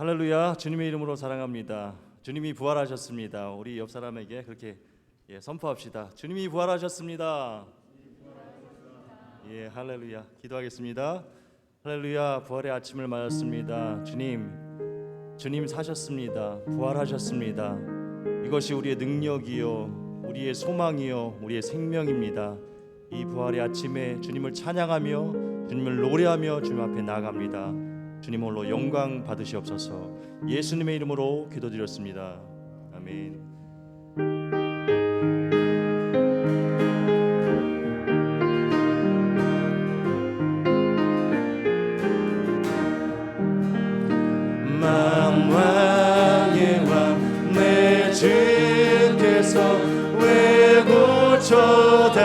할렐루야. 주님의 이름으로 사랑합니다. 주님이 부활하셨습니다. 우리 옆 사람에게 그렇게 선포합시다. 주님이 부활하셨습니다. 할렐루야. 기도하겠습니다. 할렐루야. 부활의 아침을 맞았습니다. 주님 사셨습니다. 부활하셨습니다. 이것이 우리의 능력이요, 우리의 소망이요, 우리의 생명입니다. 이 부활의 아침에 주님을 찬양하며 주님을 노래하며 주님 앞에 나아갑니다. 주님 홀로 영광 받으시옵소서. 예수님의 이름으로 기도드렸습니다. 아멘. 만왕의 왕 내 주께서 왜 고초당했나.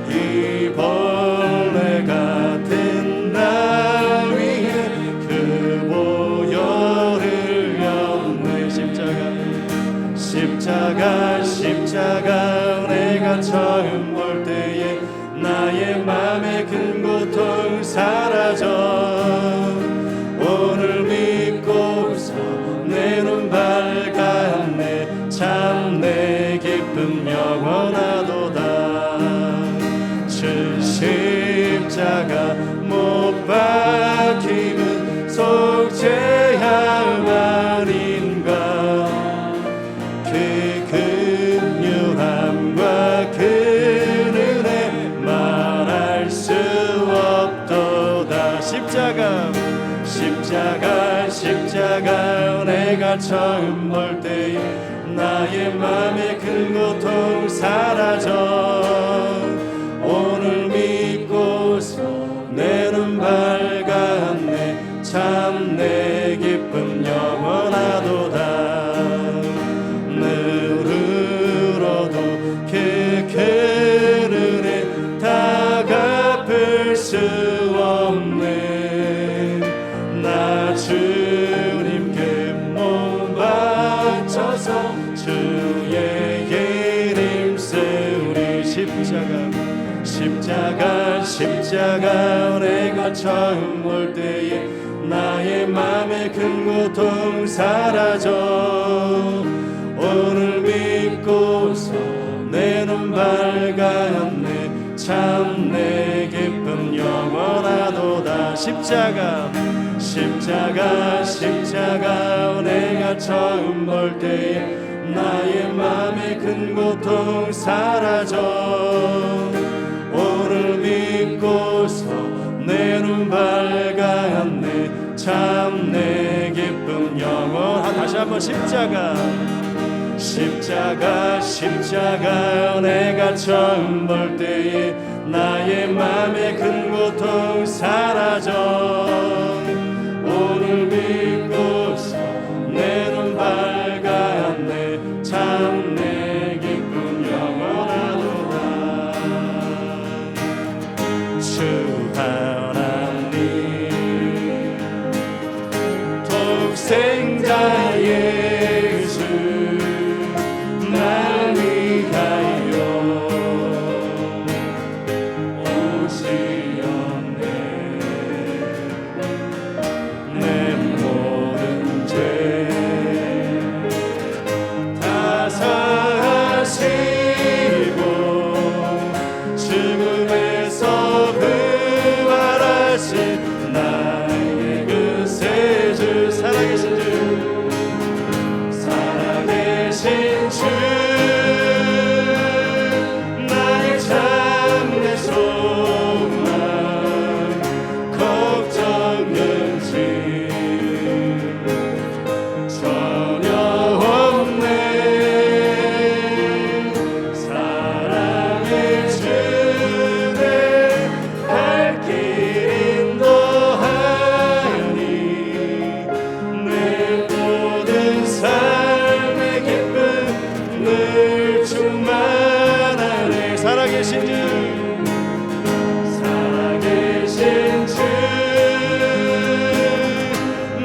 이 벌레 같은 날 위해 그 보혈을 흘렸네. 십자가 내가 처음 볼 때에 나의 맘의 큰 고통 사라져. 오늘 믿고서 내 눈 밝았네. 참 내 기쁨 영원하도다. 주 십자가 못 박힘은 속죄함 아닌가. 그 긍휼함과 그 은혜 말할 수 없도다. 십자가 내가 처음 볼 때에 나의 맘의 큰 고통 사라져. 오늘 믿고서 내 눈 밝았네. 참 내 기쁨 영원하도다. 눈으로도 그 은혜 다 갚을 수 없네. 나 주님께 몸 바쳐서 주의 이름 세우리. 십자가 내가 처음 볼 때에 나의 맘의 큰 고통 사라져. 오늘 믿고서 내 눈 밝았네. 참 내 기쁨 영원하도다. 십자가 내가 처음 볼 때에 나의 맘의 큰 고통 사라져. 오늘 믿고서 내 눈 밝았네. 참 내 기쁨 영원. 다시 한번 십자가 내가 처음 볼 때에 나의 맘의 큰 고통 사라져. 오늘 믿고서 내 눈 밝았네. 참 내 기쁨 영원하도다. 주 하나님 독생자 예수 날 위하여 오시었네. 내 모든 죄 다 사하시고 죽음에서 부활하신 나의 그 새 주. 살아계신 주 나의 참된 소망 걱정 근심 전혀 없네. 사랑의 주내 갈 길 인도하니 내 모든 삶의 기쁨 늘 충만하네. 살아계신 주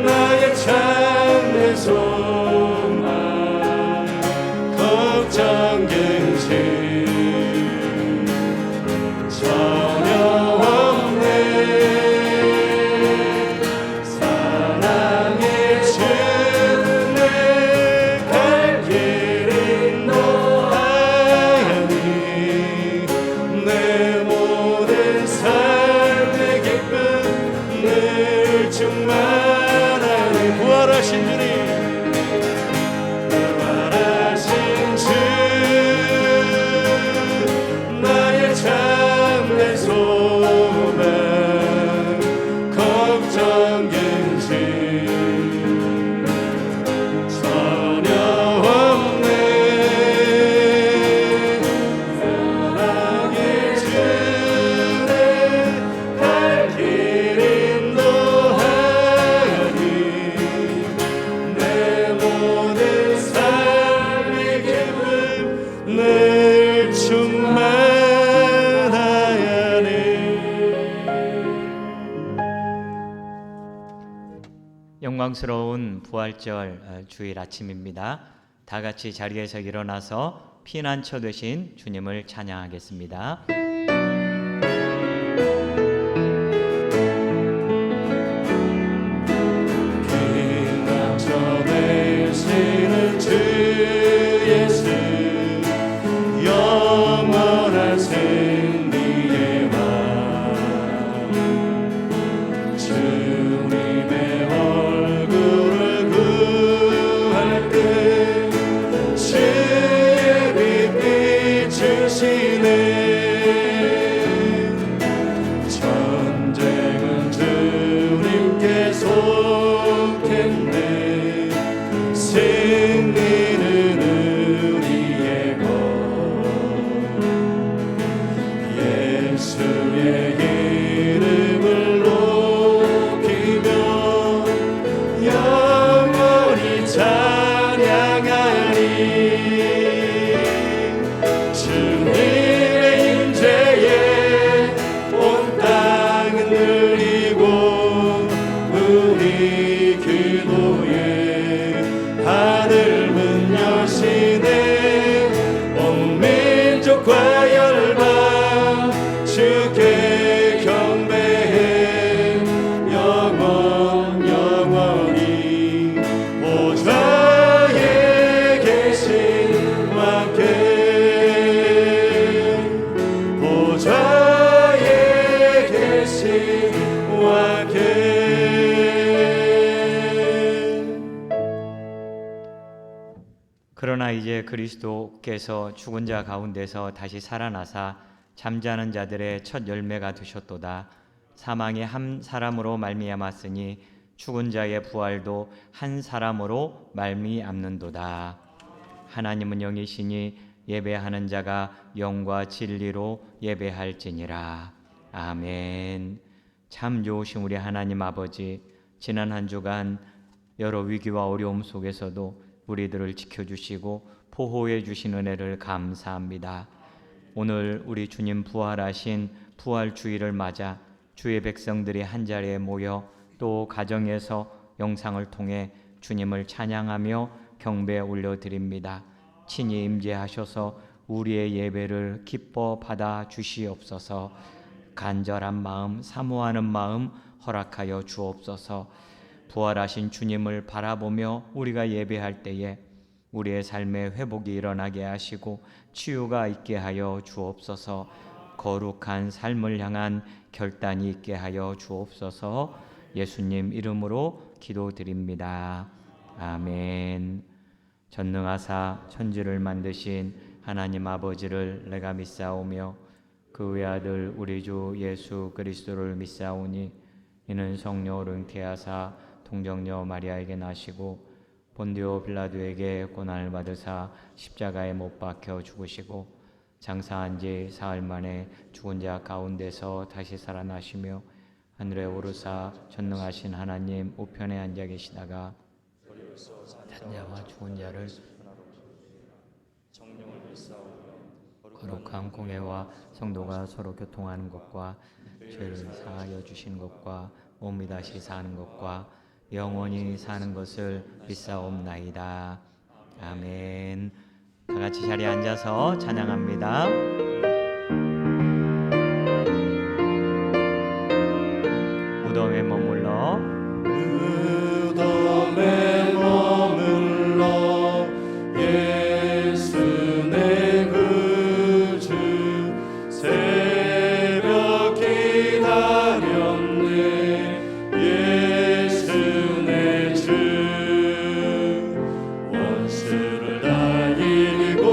나의 참된 소망 걱정 근심 전혀 없네. 영광스러운 부활절 주일 아침입니다. 다 같이 자리에서 일어나서 피난처 되신 주님을 찬양하겠습니다. 피난처 되시는 주 예수 영원한 승리의 왕 주님의 얼굴을 구할 때 주의 빛 비추시네 전쟁은 주님께 속했네 승리는 우리의 것 예수의 이름을 높이며 영원히 찬양하리 주님의 임재에 온 땅은 늘리고 우리 기도에 하늘문 여시네 온 민족과 열방 주께 경배해 영원히 보좌에 계신 왕께 보좌에 계신 왕께 그러나 이제 그리스도께서 죽은 자 가운데서 다시 살아나사 잠자는 자들의 첫 열매가 되셨도다. 사망이 한 사람으로 말미암았으니 죽은 자의 부활도 한 사람으로 말미암는도다. 하나님은 영이시니 예배하는 자가 영과 진리로 예배할지니라. 아멘. 참 좋으신 우리 하나님 아버지, 지난 한 주간 여러 위기와 어려움 속에서도 우리들을 지켜주시고 보호해 주신 은혜를 감사합니다. 오늘 우리 주님 부활하신 부활 주일을 맞아 주의 백성들이 한자리에 모여 또 가정에서 영상을 통해 주님을 찬양하며 경배 올려드립니다. 친히 임재하셔서 우리의 예배를 기뻐 받아 주시옵소서. 간절한 마음, 사모하는 마음 허락하여 주옵소서. 부활하신 주님을 바라보며 우리가 예배할 때에 우리의 삶의 회복이 일어나게 하시고 치유가 있게 하여 주옵소서. 거룩한 삶을 향한 결단이 있게 하여 주옵소서. 예수님 이름으로 기도드립니다. 아멘. 전능하사 천지를 만드신 하나님 아버지를 내가 믿사오며 그 외아들 우리 주 예수 그리스도를 믿사오니 이는 성령으로 잉태하사 동정녀 마리아에게 나시고 본디오 빌라도에게 고난을 받으사 십자가에 못 박혀 죽으시고 장사한 지 사흘 만에 죽은 자 가운데서 다시 살아나시며 하늘에 오르사 전능하신 하나님 우편에 앉아 계시다가 산자와 죽은 자를 거룩한 공회와 성도가 서로 교통하는 것과 죄를 사하여 주시는 것과 몸이 다시 사는 것과 영원히 사는 것을 믿사옵나이다. 아멘. 다 같이 자리에 앉아서 찬양합니다. 무덤에 머물러 무덤에 머물러 예수 내 구주 새벽 기다렸네 예수 내 주 원수를 다 이기고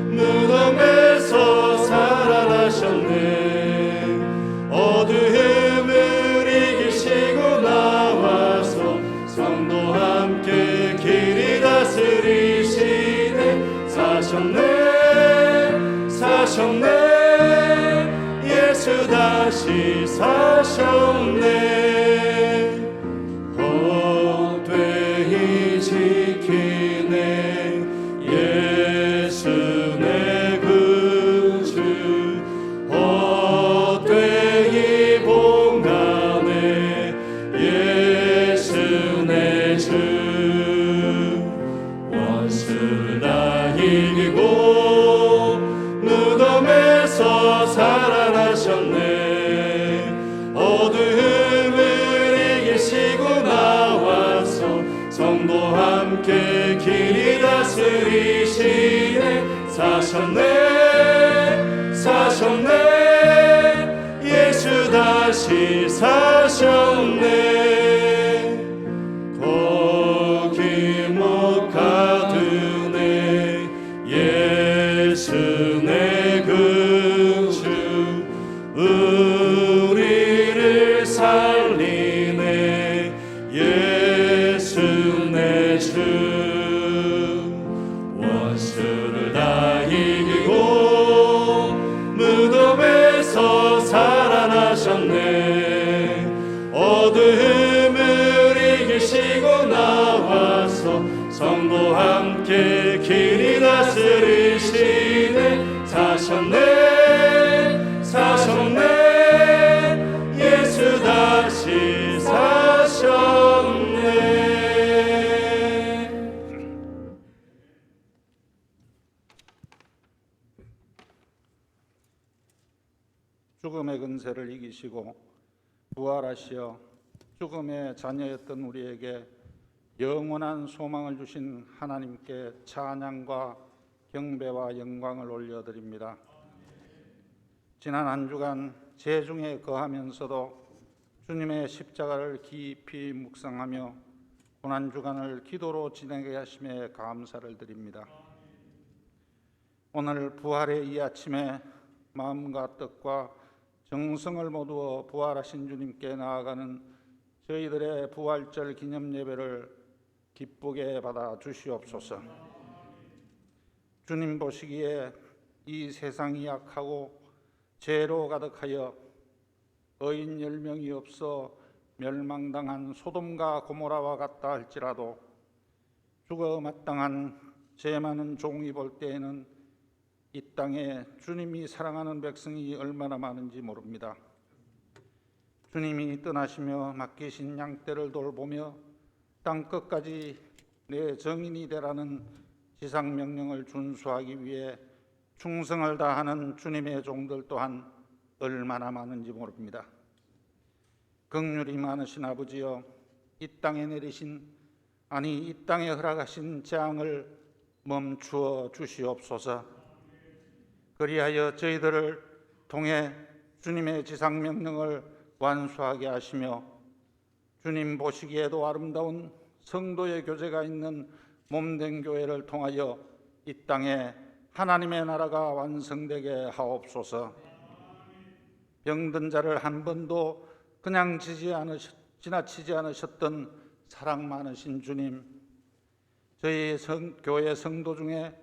무덤에서 살아나셨네 어두움을 이기시고 나와서 성도 함께 길이 다스리시네 사셨네 예수 다시 사셨네 헛되이 지키네 예수 내 구주 헛되이 봉하네 예수 다스리시네. 사셨네 예수 다시 사셨네. 거기 못 가두네. 예수 내 구주 우리를 살리네. 예수 내 주 원수를 다 이기고 무덤에서 살아나셨네. 어둠을 이기시고 나와서 성도와 함께 길이 다스리시네. 사셨네 예수 다시 사셨네. 죽음의 근세를 이기시고 부활하시어 죽음의 자녀였던 우리에게 영원한 소망을 주신 하나님께 찬양과 경배와 영광을 올려드립니다. 지난 한 주간 재중에 거하면서도 주님의 십자가를 깊이 묵상하며 고난주간을 기도로 지내게 하심에 감사를 드립니다. 오늘 부활의 이 아침에 마음과 뜻과 정성을 모두어 부활하신 주님께 나아가는 저희들의 부활절 기념 예배를 기쁘게 받아 주시옵소서. 주님 보시기에 이 세상이 약하고 죄로 가득하여 의인 10명이 없어 멸망당한 소돔과 고모라와 같다 할지라도 죽어 마땅한 죄 많은 종이 볼 때에는 이 땅에 주님이 사랑하는 백성이 얼마나 많은지 모릅니다. 주님이 떠나시며 맡기신 양떼를 돌보며 땅끝까지 내 정인이 되라는 지상명령을 준수하기 위해 충성을 다하는 주님의 종들 또한 얼마나 많은지 모릅니다. 긍휼이 많으신 아버지여, 이 땅에 내리신 이 땅에 허락하신 재앙을 멈추어 주시옵소서. 그리하여 저희들을 통해 주님의 지상명령을 완수하게 하시며 주님 보시기에도 아름다운 성도의 교제가 있는 몸된 교회를 통하여 이 땅에 하나님의 나라가 완성되게 하옵소서. 병든 자를 한 번도 그냥 지나치지 않으셨던 사랑 많으신 주님, 저희 교회 성도 중에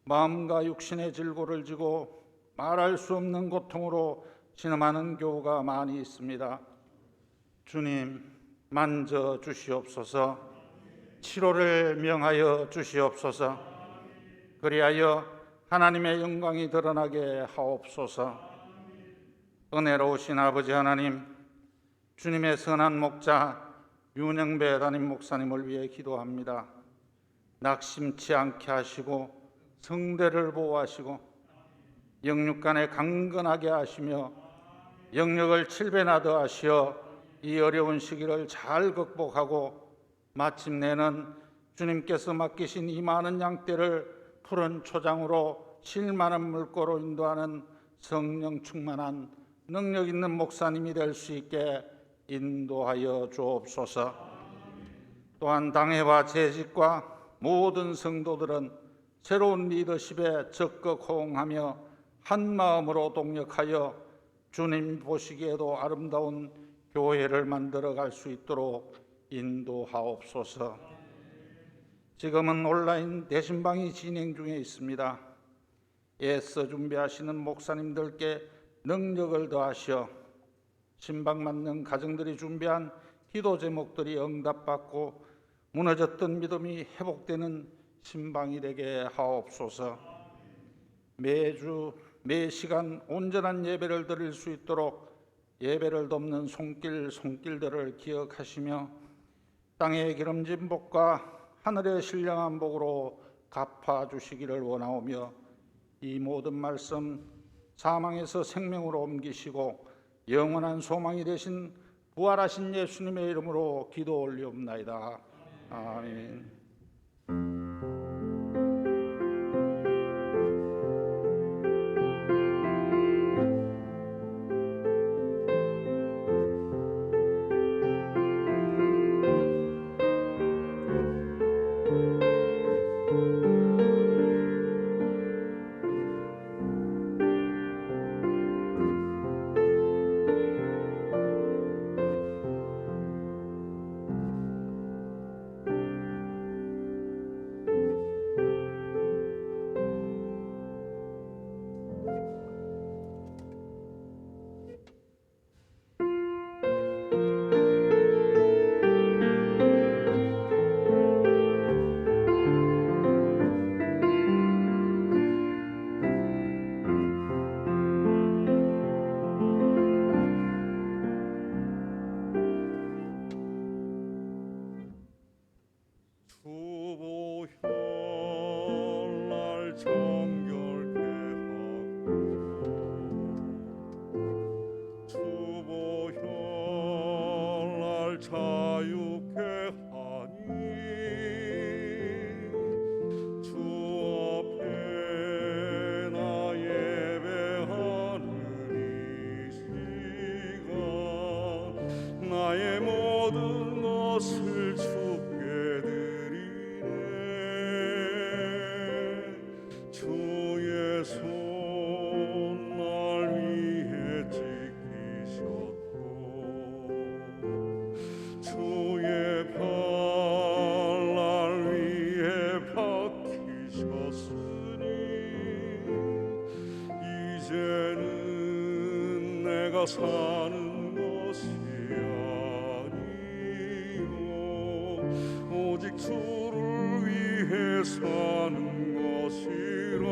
마음과 육신의 질고를 지고 말할 수 없는 고통으로 신음하는 교우가 많이 있습니다. 주님, 만져 주시옵소서. 치료를 명하여 주시옵소서. 그리하여 하나님의 영광이 드러나게 하옵소서. 은혜로우신 아버지 하나님, 주님의 선한 목자 윤영배 담임 목사님을 위해 기도합니다. 낙심치 않게 하시고 성대를 보호하시고 영육간에 강건하게 하시며 영력을 7배나 더하시어 이 어려운 시기를 잘 극복하고 마침내는 주님께서 맡기신 이 많은 양떼를 푸른 초장으로 실 많은 물고로 인도하는 성령 충만한 능력 있는 목사님이 될 수 있게 인도하여 주옵소서. 또한 당회와 재직과 모든 성도들은 새로운 리더십에 적극 호응하며 한 마음으로 동력하여 주님 보시기에도 아름다운 교회를 만들어 갈 수 있도록 인도하옵소서. 지금은 온라인 대신방이 진행 중에 있습니다. 애써 준비하시는 목사님들께 능력을 더하시어 신방 맞는 가정들이 준비한 기도 제목들이 응답받고 무너졌던 믿음이 회복되는 신방이 되게 하옵소서. 매주 매시간 온전한 예배를 드릴 수 있도록 예배를 돕는 손길들을 기억하시며 땅의 기름진 복과 하늘의 신령한 복으로 갚아주시기를 원하오며 이 모든 말씀 사망에서 생명으로 옮기시고 영원한 소망이 되신 부활하신 예수님의 이름으로 기도 올리옵나이다. 아멘. 자유케 하니 주 앞에 나 예배하는 이 시간 나의 모든 것을 주께 드리네 주의 손 날 위해 지키셨고 주의 발 날 위해 박히셨으니 이제는 내가 사는 것이 아니요 오직 주를 위해 사는 것이라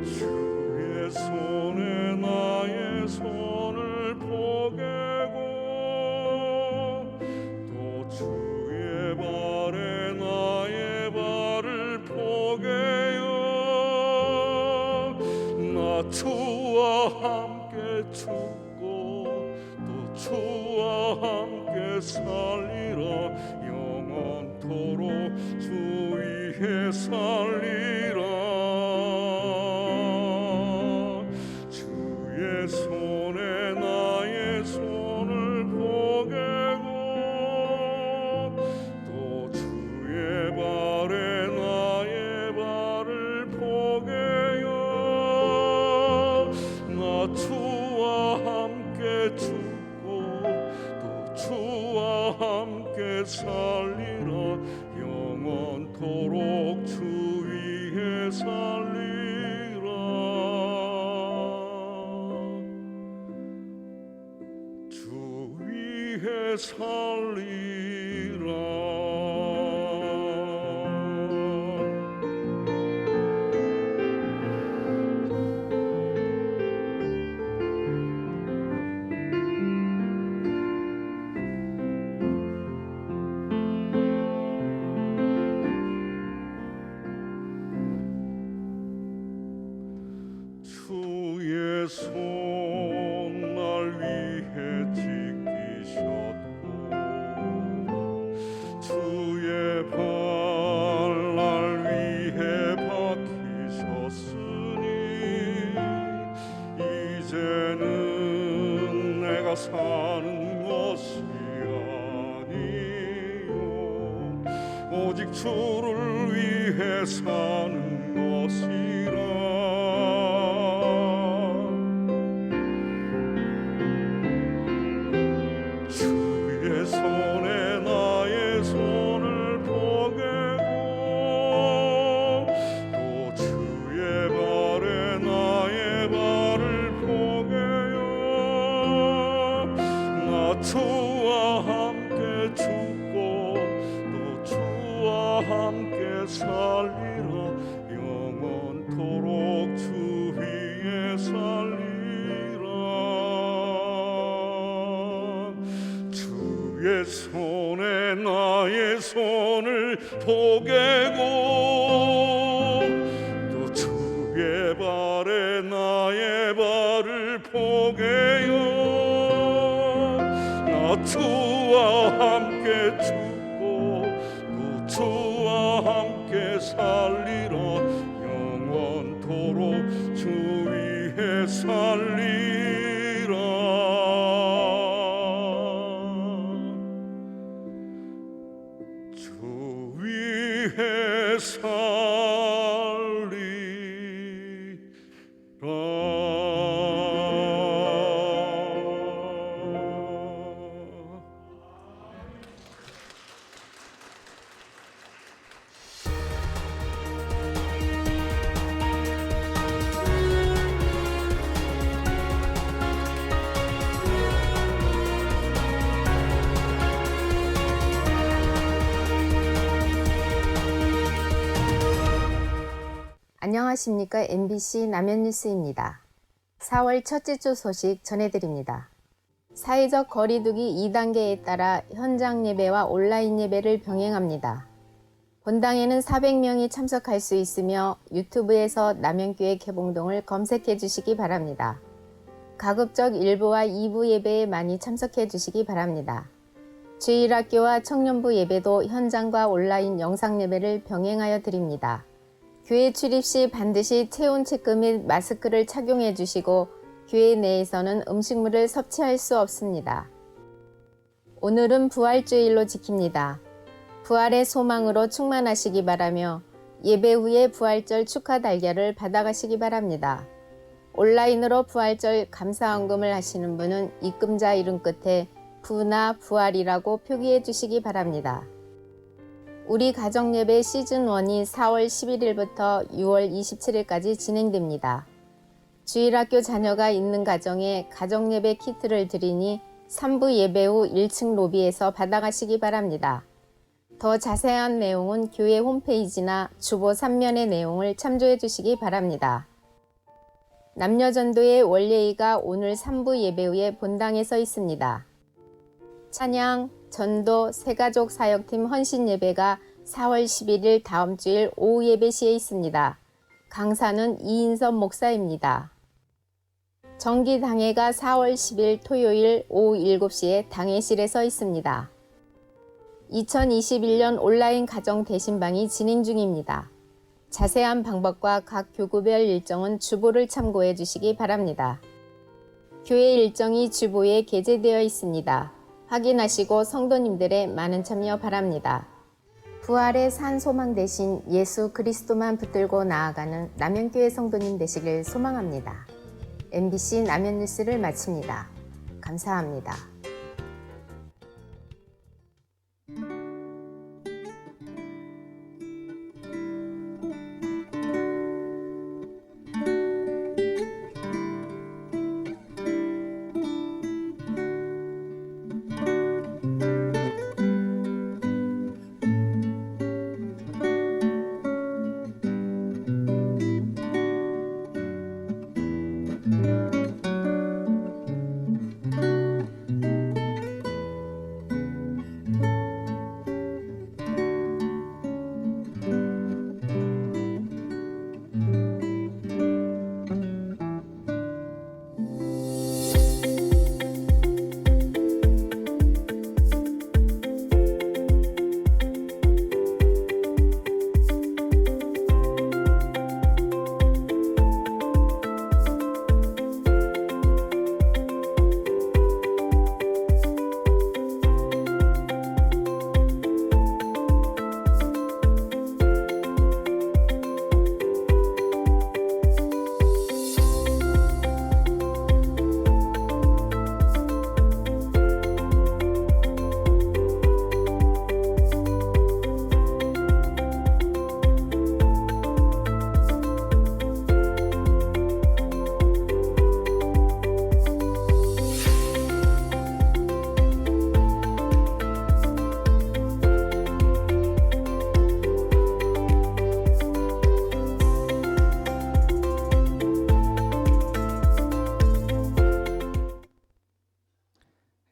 주의 손에 나의 손을 포개고 또 주의 발에 나의 발을 포개요 나 주와 함께 죽고 또 주와 함께 살리라 영원토록 주 위에 살리라 주의 손에 나의 손을 포개고 또 주의 발에 나의 발을 포개요 나 주와 함께 죽고 또 주와 함께 살리라 영원토록 주 위에 살리라 주 위에 살리라 주의 손 날 위해 지키셨고 주의 발 날 위해 박히셨으니 이제는 내가 사는 것이 아니요 오직 주를 위해 사는 것이라 주의 손에 나의 손을 포개고 또 주의 발에 나의 발을 포개요 나 주와 함께 죽고 또 주와 함께 살리라 영원토록 주 위에 살리라 주의 손에 나의 손을 포개고 또 주의 발에 나의 발을 포개요 나 주와 함께 죽고 또 주와 함께 살리라 영원토록 주 위에 살리라 주 위에 살리라 안녕하십니까. MBC 남현뉴스입니다. 4월 첫째 주 소식 전해드립니다. 사회적 거리두기 2단계에 따라 현장 예배와 온라인 예배를 병행합니다. 본당에는 400명이 참석할 수 있으며 유튜브에서 남현교회 개봉동을 검색해 주시기 바랍니다. 가급적 1부와 2부 예배에 많이 참석해 주시기 바랍니다. 주일학교와 청년부 예배도 현장과 온라인 영상 예배를 병행하여 드립니다. 교회 출입 시 반드시 체온 체크 및 마스크를 착용해 주시고 교회 내에서는 음식물을 섭취할 수 없습니다. 오늘은 부활주일로 지킵니다. 부활의 소망으로 충만하시기 바라며 예배 후에 부활절 축하 달걀을 받아가시기 바랍니다. 온라인으로 부활절 감사헌금을 하시는 분은 입금자 이름 끝에 부나 부활이라고 표기해 주시기 바랍니다. 우리 가정예배 시즌1이 4월 11일부터 6월 27일까지 진행됩니다. 주일학교 자녀가 있는 가정에 가정예배 키트를 드리니 3부 예배 후 1층 로비에서 받아가시기 바랍니다. 더 자세한 내용은 교회 홈페이지나 주보 3면의 내용을 참조해 주시기 바랍니다. 남녀전도의 원례의가 오늘 3부 예배 후에 본당에 서 있습니다. 찬양, 전도, 새가족 사역팀 헌신 예배가 4월 11일 다음 주일 오후 예배 시에 있습니다. 강사는 이인섭 목사입니다. 정기 당회가 4월 10일 토요일 오후 7시에 당회실에 서 있습니다. 2021년 온라인 가정 대신방이 진행 중입니다. 자세한 방법과 각 교구별 일정은 주보를 참고해 주시기 바랍니다. 교회 일정이 주보에 게재되어 있습니다. 확인하시고 성도님들의 많은 참여 바랍니다. 부활의 산 소망 대신 예수 그리스도만 붙들고 나아가는 남현교회 성도님 되시길 소망합니다. MBC 남현뉴스를 마칩니다. 감사합니다.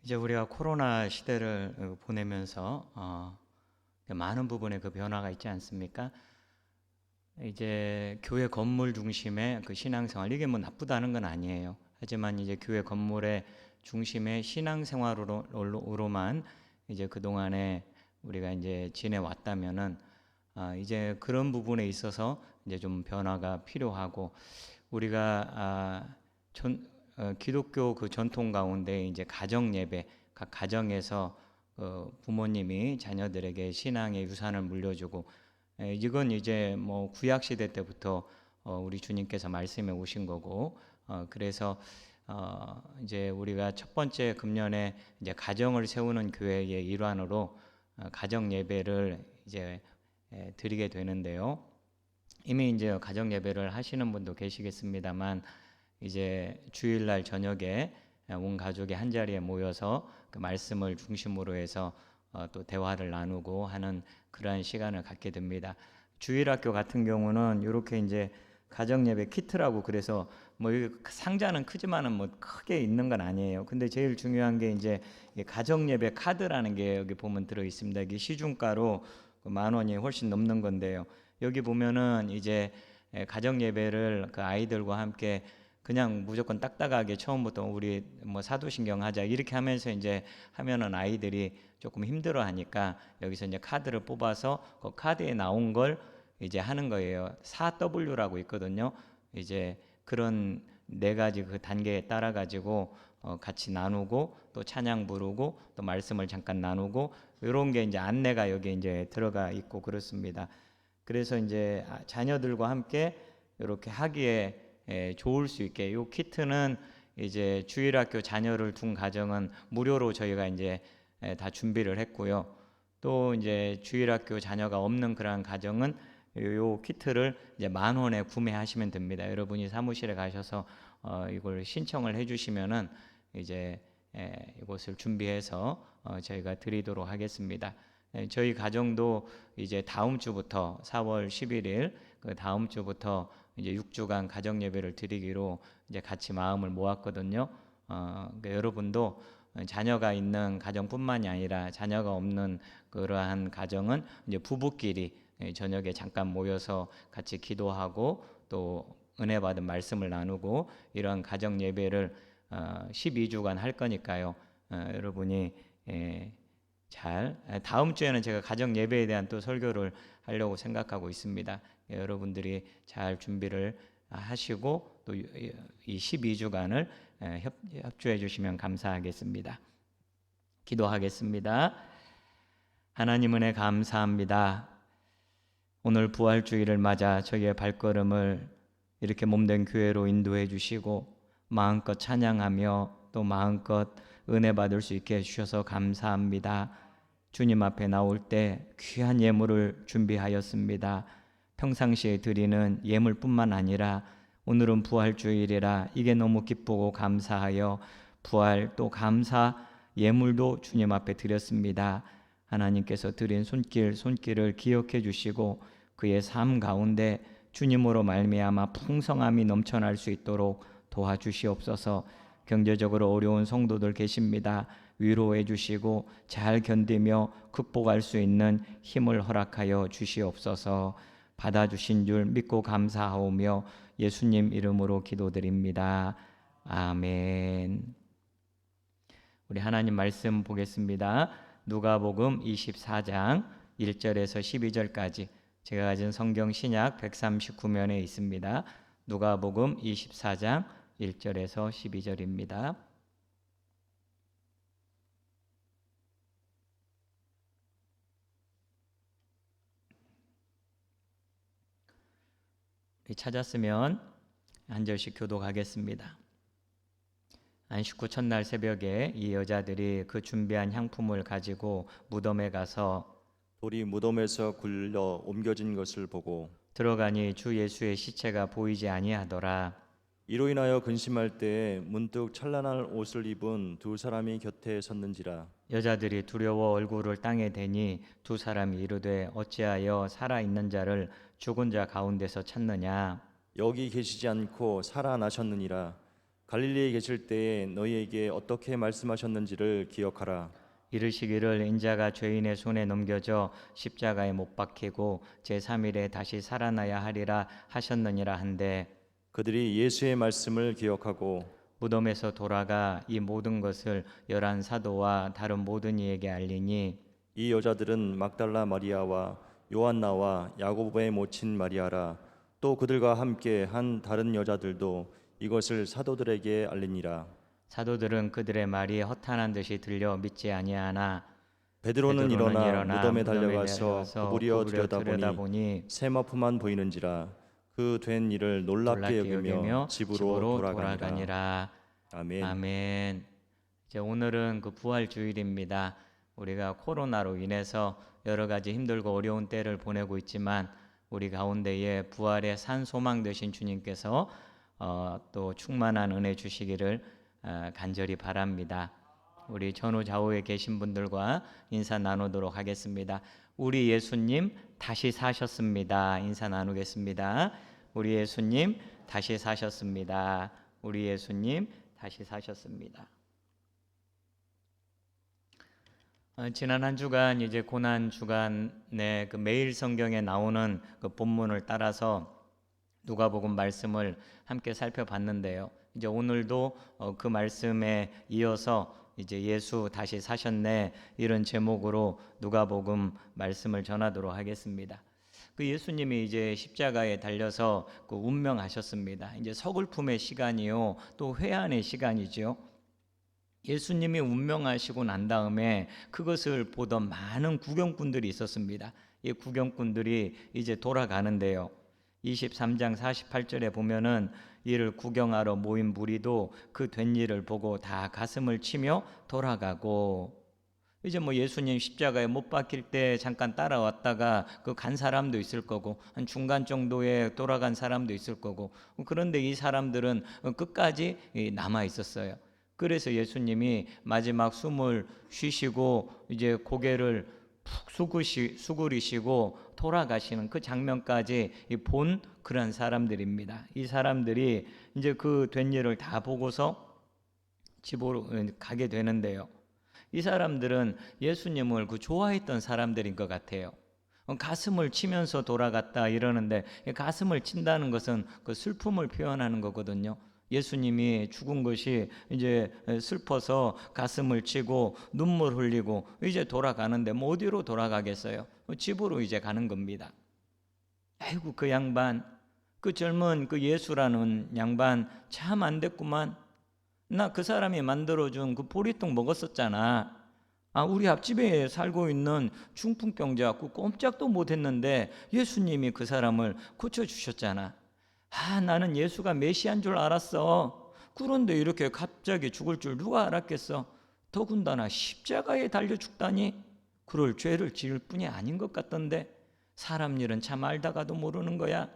이제 우리가 코로나 시대를 보내면서 많은 부분에 그 변화가 있지 않습니까? 이제 교회 건물 중심의 그 신앙생활, 이게 뭐 나쁘다는 건 아니에요. 하지만 이제 교회 건물의 중심의 신앙생활로만 이제 그 동안에 우리가 이제 지내왔다면은 이제 그런 부분에 있어서 이제 좀 변화가 필요하고, 우리가 기독교 그 전통 가운데 이제 가정 예배, 각 가정에서 부모님이 자녀들에게 신앙의 유산을 물려주고, 이건 이제 뭐 구약 시대 때부터 우리 주님께서 말씀해 오신 거고, 그래서 이제 우리가 첫 번째 금년에 이제 가정을 세우는 교회의 일환으로 가정 예배를 이제 드리게 되는데요. 이미 이제 가정 예배를 하시는 분도 계시겠습니다만, 이제 주일날 저녁에 온 가족이 한 자리에 모여서 그 말씀을 중심으로 해서 또 대화를 나누고 하는 그러한 시간을 갖게 됩니다. 주일학교 같은 경우는 이렇게 이제 가정 예배 키트라고, 그래서 뭐 상자는 크지만은 뭐 크게 있는 건 아니에요. 근데 제일 중요한 게 이제 가정 예배 카드라는 게 여기 보면 들어 있습니다. 이게 시중가로 그 10,000원이 훨씬 넘는 건데요. 여기 보면은 이제 가정 예배를 그 아이들과 함께 그냥 무조건 딱딱하게 처음부터 우리 뭐 사도신경 하자 이렇게 하면서 이제 하면은 아이들이 조금 힘들어 하니까 여기서 이제 카드를 뽑아서 그 카드에 나온 걸 이제 하는 거예요. 4W라고 있거든요. 이제 그런 4가지 그 단계에 따라 가지고 같이 나누고 또 찬양 부르고 또 말씀을 잠깐 나누고 이런 게 이제 안내가 여기 이제 들어가 있고 그렇습니다. 그래서 이제 자녀들과 함께 이렇게 하기에 좋을 수 있게 이 키트는 이제 주일학교 자녀를 둔 가정은 무료로 저희가 이제 다 준비를 했고요. 또 이제 주일학교 자녀가 없는 그런 가정은 요 키트를 이제 10,000원에 구매하시면 됩니다. 여러분이 사무실에 가셔서 이걸 신청을 해주시면은 이제 이것을 준비해서 저희가 드리도록 하겠습니다. 저희 가정도 이제 다음 주부터 4월 11일 그 다음 주부터 이제 6주간 가정 예배를 드리기로 이제 같이 마음을 모았거든요. 그러니까 여러분도 자녀가 있는 가정뿐만이 아니라 자녀가 없는 그러한 가정은 이제 부부끼리 저녁에 잠깐 모여서 같이 기도하고 또 은혜 받은 말씀을 나누고 이런 가정 예배를 12주간 할 거니까요. 여러분이 다음 주에는 제가 가정 예배에 대한 또 설교를 하려고 생각하고 있습니다. 여러분들이 잘 준비를 하시고 또 이 12주간을 협조해 주시면 감사하겠습니다. 기도하겠습니다. 하나님 은혜 감사합니다. 오늘 부활주의를 맞아 저희의 발걸음을 이렇게 몸된 교회로 인도해 주시고 마음껏 찬양하며 또 마음껏 은혜 받을 수 있게 해주셔서 감사합니다. 주님 앞에 나올 때 귀한 예물을 준비하였습니다. 평상시에 드리는 예물뿐만 아니라 오늘은 부활주일이라 이게 너무 기쁘고 감사하여 부활 또 감사 예물도 주님 앞에 드렸습니다. 하나님께서 드린 손길을 기억해 주시고 그의 삶 가운데 주님으로 말미암아 풍성함이 넘쳐날 수 있도록 도와주시옵소서. 경제적으로 어려운 성도들 계십니다. 위로해 주시고 잘 견디며 극복할 수 있는 힘을 허락하여 주시옵소서. 받아주신 줄 믿고 감사하오며 예수님 이름으로 기도드립니다. 아멘. 우리 하나님 말씀 보겠습니다. 누가복음 24장 1절에서 12절까지 제가 가진 성경 신약 139면에 있습니다. 누가복음 24장 1절에서 12절입니다. 찾았으면 한 절씩 교독하겠습니다. 안식 후 첫날 새벽에 이 여자들이 그 준비한 향품을 가지고 무덤에 가서 돌이 무덤에서 굴려 옮겨진 것을 보고 들어가니 주 예수의 시체가 보이지 아니하더라. 이로 인하여 근심할 때에 문득 찬란한 옷을 입은 2사람이 곁에 섰는지라. 여자들이 두려워 얼굴을 땅에 대니 2사람이 이르되 어찌하여 살아있는 자를 죽은 자 가운데서 찾느냐. 여기 계시지 않고 살아나셨느니라. 갈릴리에 계실 때에 너희에게 어떻게 말씀하셨는지를 기억하라. 이르시기를 인자가 죄인의 손에 넘겨져 십자가에 못 박히고 제3일에 다시 살아나야 하리라 하셨느니라 한데 그들이 예수의 말씀을 기억하고 무덤에서 돌아가 이 모든 것을 11 사도와 다른 모든 이에게 알리니 이 여자들은 막달라 마리아와 요한나와 야고보의 모친 마리아라. 또 그들과 함께 한 다른 여자들도 이것을 사도들에게 알리니라. 사도들은 그들의 말이 허탄한 듯이 들려 믿지 아니하나 베드로는 일어나 무덤에 달려가서 달려가서 구부려 구부려 들여다보니 세마포만 보이는지라. 그 된 일을 놀랍게 여기며 집으로 돌아가니라. 아멘. 아멘. 이제 오늘은 그 부활 주일입니다. 우리가 코로나로 인해서 여러 가지 힘들고 어려운 때를 보내고 있지만 우리 가운데에 부활의 산 소망 되신 주님께서 또 충만한 은혜 주시기를 간절히 바랍니다. 우리 전후 좌우에 계신 분들과 인사 나누도록 하겠습니다. 우리 예수님 다시 사셨습니다. 인사 나누겠습니다. 우리 예수님 다시 사셨습니다. 우리 예수님 다시 사셨습니다. 지난 한 주간 이제 고난 주간에 그 매일 성경에 나오는 그 본문을 따라서 누가복음 말씀을 함께 살펴봤는데요. 이제 오늘도 그 말씀에 이어서 이제 예수 다시 사셨네 이런 제목으로 누가복음 말씀을 전하도록 하겠습니다. 그 예수님이 이제 십자가에 달려서 그 운명하셨습니다. 이제 서글픔의 시간이요, 또 회한의 시간이죠. 예수님이 운명하시고 난 다음에 그것을 보던 많은 구경꾼들이 있었습니다. 이 구경꾼들이 이제 돌아가는데요. 23장 48절에 보면은 이를 구경하러 모인 무리도 그 된 일을 보고 다 가슴을 치며 돌아가고, 이제 뭐 예수님 십자가에 못 박힐 때 잠깐 따라왔다가 그 간 사람도 있을 거고, 한 중간 정도에 돌아간 사람도 있을 거고, 그런데 이 사람들은 끝까지 남아 있었어요. 그래서 예수님이 마지막 숨을 쉬시고 이제 고개를 푹 수그리시고 돌아가시는 그 장면까지 본 그런 사람들입니다. 이 사람들이 이제 그 된 일을 다 보고서 집으로 가게 되는데요. 이 사람들은 예수님을 그 좋아했던 사람들인 것 같아요. 가슴을 치면서 돌아갔다 이러는데, 가슴을 친다는 것은 그 슬픔을 표현하는 거거든요. 예수님이 죽은 것이 이제 슬퍼서 가슴을 치고 눈물 흘리고 이제 돌아가는데 뭐 어디로 돌아가겠어요? 집으로 이제 가는 겁니다. 아이고, 그 양반, 그 젊은 그 예수라는 양반 참 안 됐구만. 나 그 사람이 만들어준 그 보리떡 먹었었잖아. 우리 앞집에 살고 있는 중풍병자 그 꼼짝도 못했는데 예수님이 그 사람을 고쳐주셨잖아. 나는 예수가 메시아인 줄 알았어. 그런데 이렇게 갑자기 죽을 줄 누가 알았겠어. 더군다나 십자가에 달려 죽다니 그럴 죄를 지을 뿐이 아닌 것 같던데, 사람 일은 참 알다가도 모르는 거야.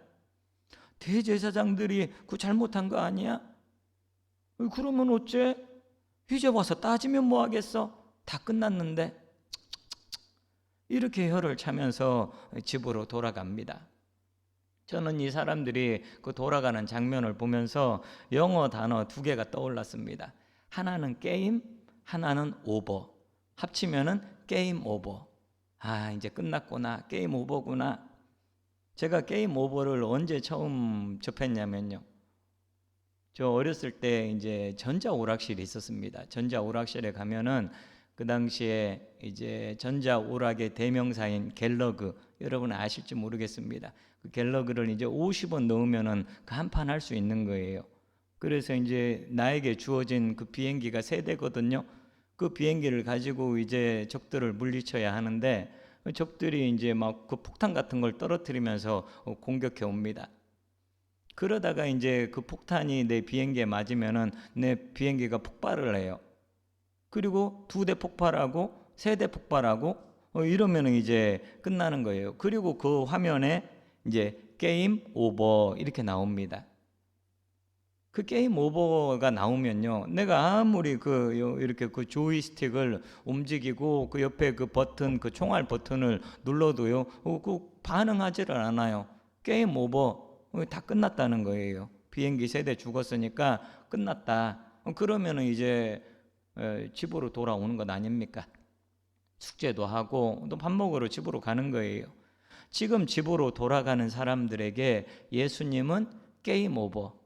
대제사장들이 그 잘못한 거 아니야? 그러면 어째? 이제 와서 따지면 뭐 하겠어? 다 끝났는데. 이렇게 혀를 차면서 집으로 돌아갑니다. 저는 이 사람들이 그 돌아가는 장면을 보면서 영어 단어 2개가 떠올랐습니다. 하나는 게임, 하나는 오버. 합치면은 게임 오버. 이제 끝났구나. 게임 오버구나. 제가 게임 오버를 언제 처음 접했냐면요. 저 어렸을 때 이제 전자오락실이 있었습니다. 전자오락실에 가면은 그 당시에 이제 전자오락의 대명사인 갤러그, 여러분 아실지 모르겠습니다. 그 갤러그를 이제 50원 넣으면은 그 한 판 할 수 있는 거예요. 그래서 이제 나에게 주어진 그 비행기가 3대거든요. 그 비행기를 가지고 이제 적들을 물리쳐야 하는데, 적들이 이제 막 그 폭탄 같은 걸 떨어뜨리면서 공격해 옵니다. 그러다가 이제 그 폭탄이 내 비행기에 맞으면은 내 비행기가 폭발을 해요. 그리고 2대 폭발하고 3대 폭발하고 이러면은 이제 끝나는 거예요. 그리고 그 화면에 이제 게임 오버 이렇게 나옵니다. 그 게임 오버가 나오면요, 내가 아무리 이렇게 그 조이스틱을 움직이고 그 옆에 그 버튼, 그 총알 버튼을 눌러도요, 그 반응하지를 않아요. 게임 오버, 다 끝났다는 거예요. 비행기 3대 죽었으니까 끝났다. 그러면은 이제 집으로 돌아오는 것 아닙니까? 숙제도 하고 또 밥 먹으러 집으로 가는 거예요. 지금 집으로 돌아가는 사람들에게 예수님은 게임 오버.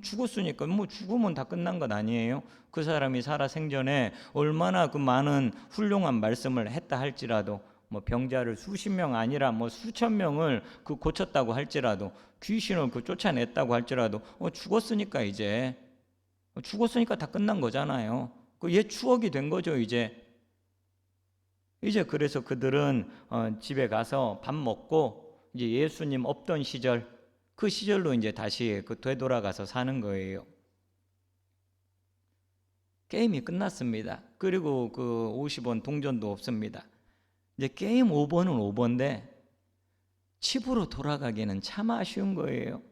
죽었으니까 뭐 죽으면 다 끝난 것 아니에요? 그 사람이 살아 생전에 얼마나 그 많은 훌륭한 말씀을 했다 할지라도, 뭐 병자를 수십 명 아니라 뭐 수천 명을 그 고쳤다고 할지라도, 귀신을 그 쫓아냈다고 할지라도 죽었으니까 이제 죽었으니까 다 끝난 거잖아요. 그 옛 추억이 된 거죠 이제. 그래서 그들은 집에 가서 밥 먹고 이제 예수님 없던 시절, 그 시절로 이제 다시 그 되돌아가서 사는 거예요. 게임이 끝났습니다. 그리고 그 50원 동전도 없습니다. 이제 게임 오버는 오버인데 집으로 돌아가기는 참 아쉬운 거예요.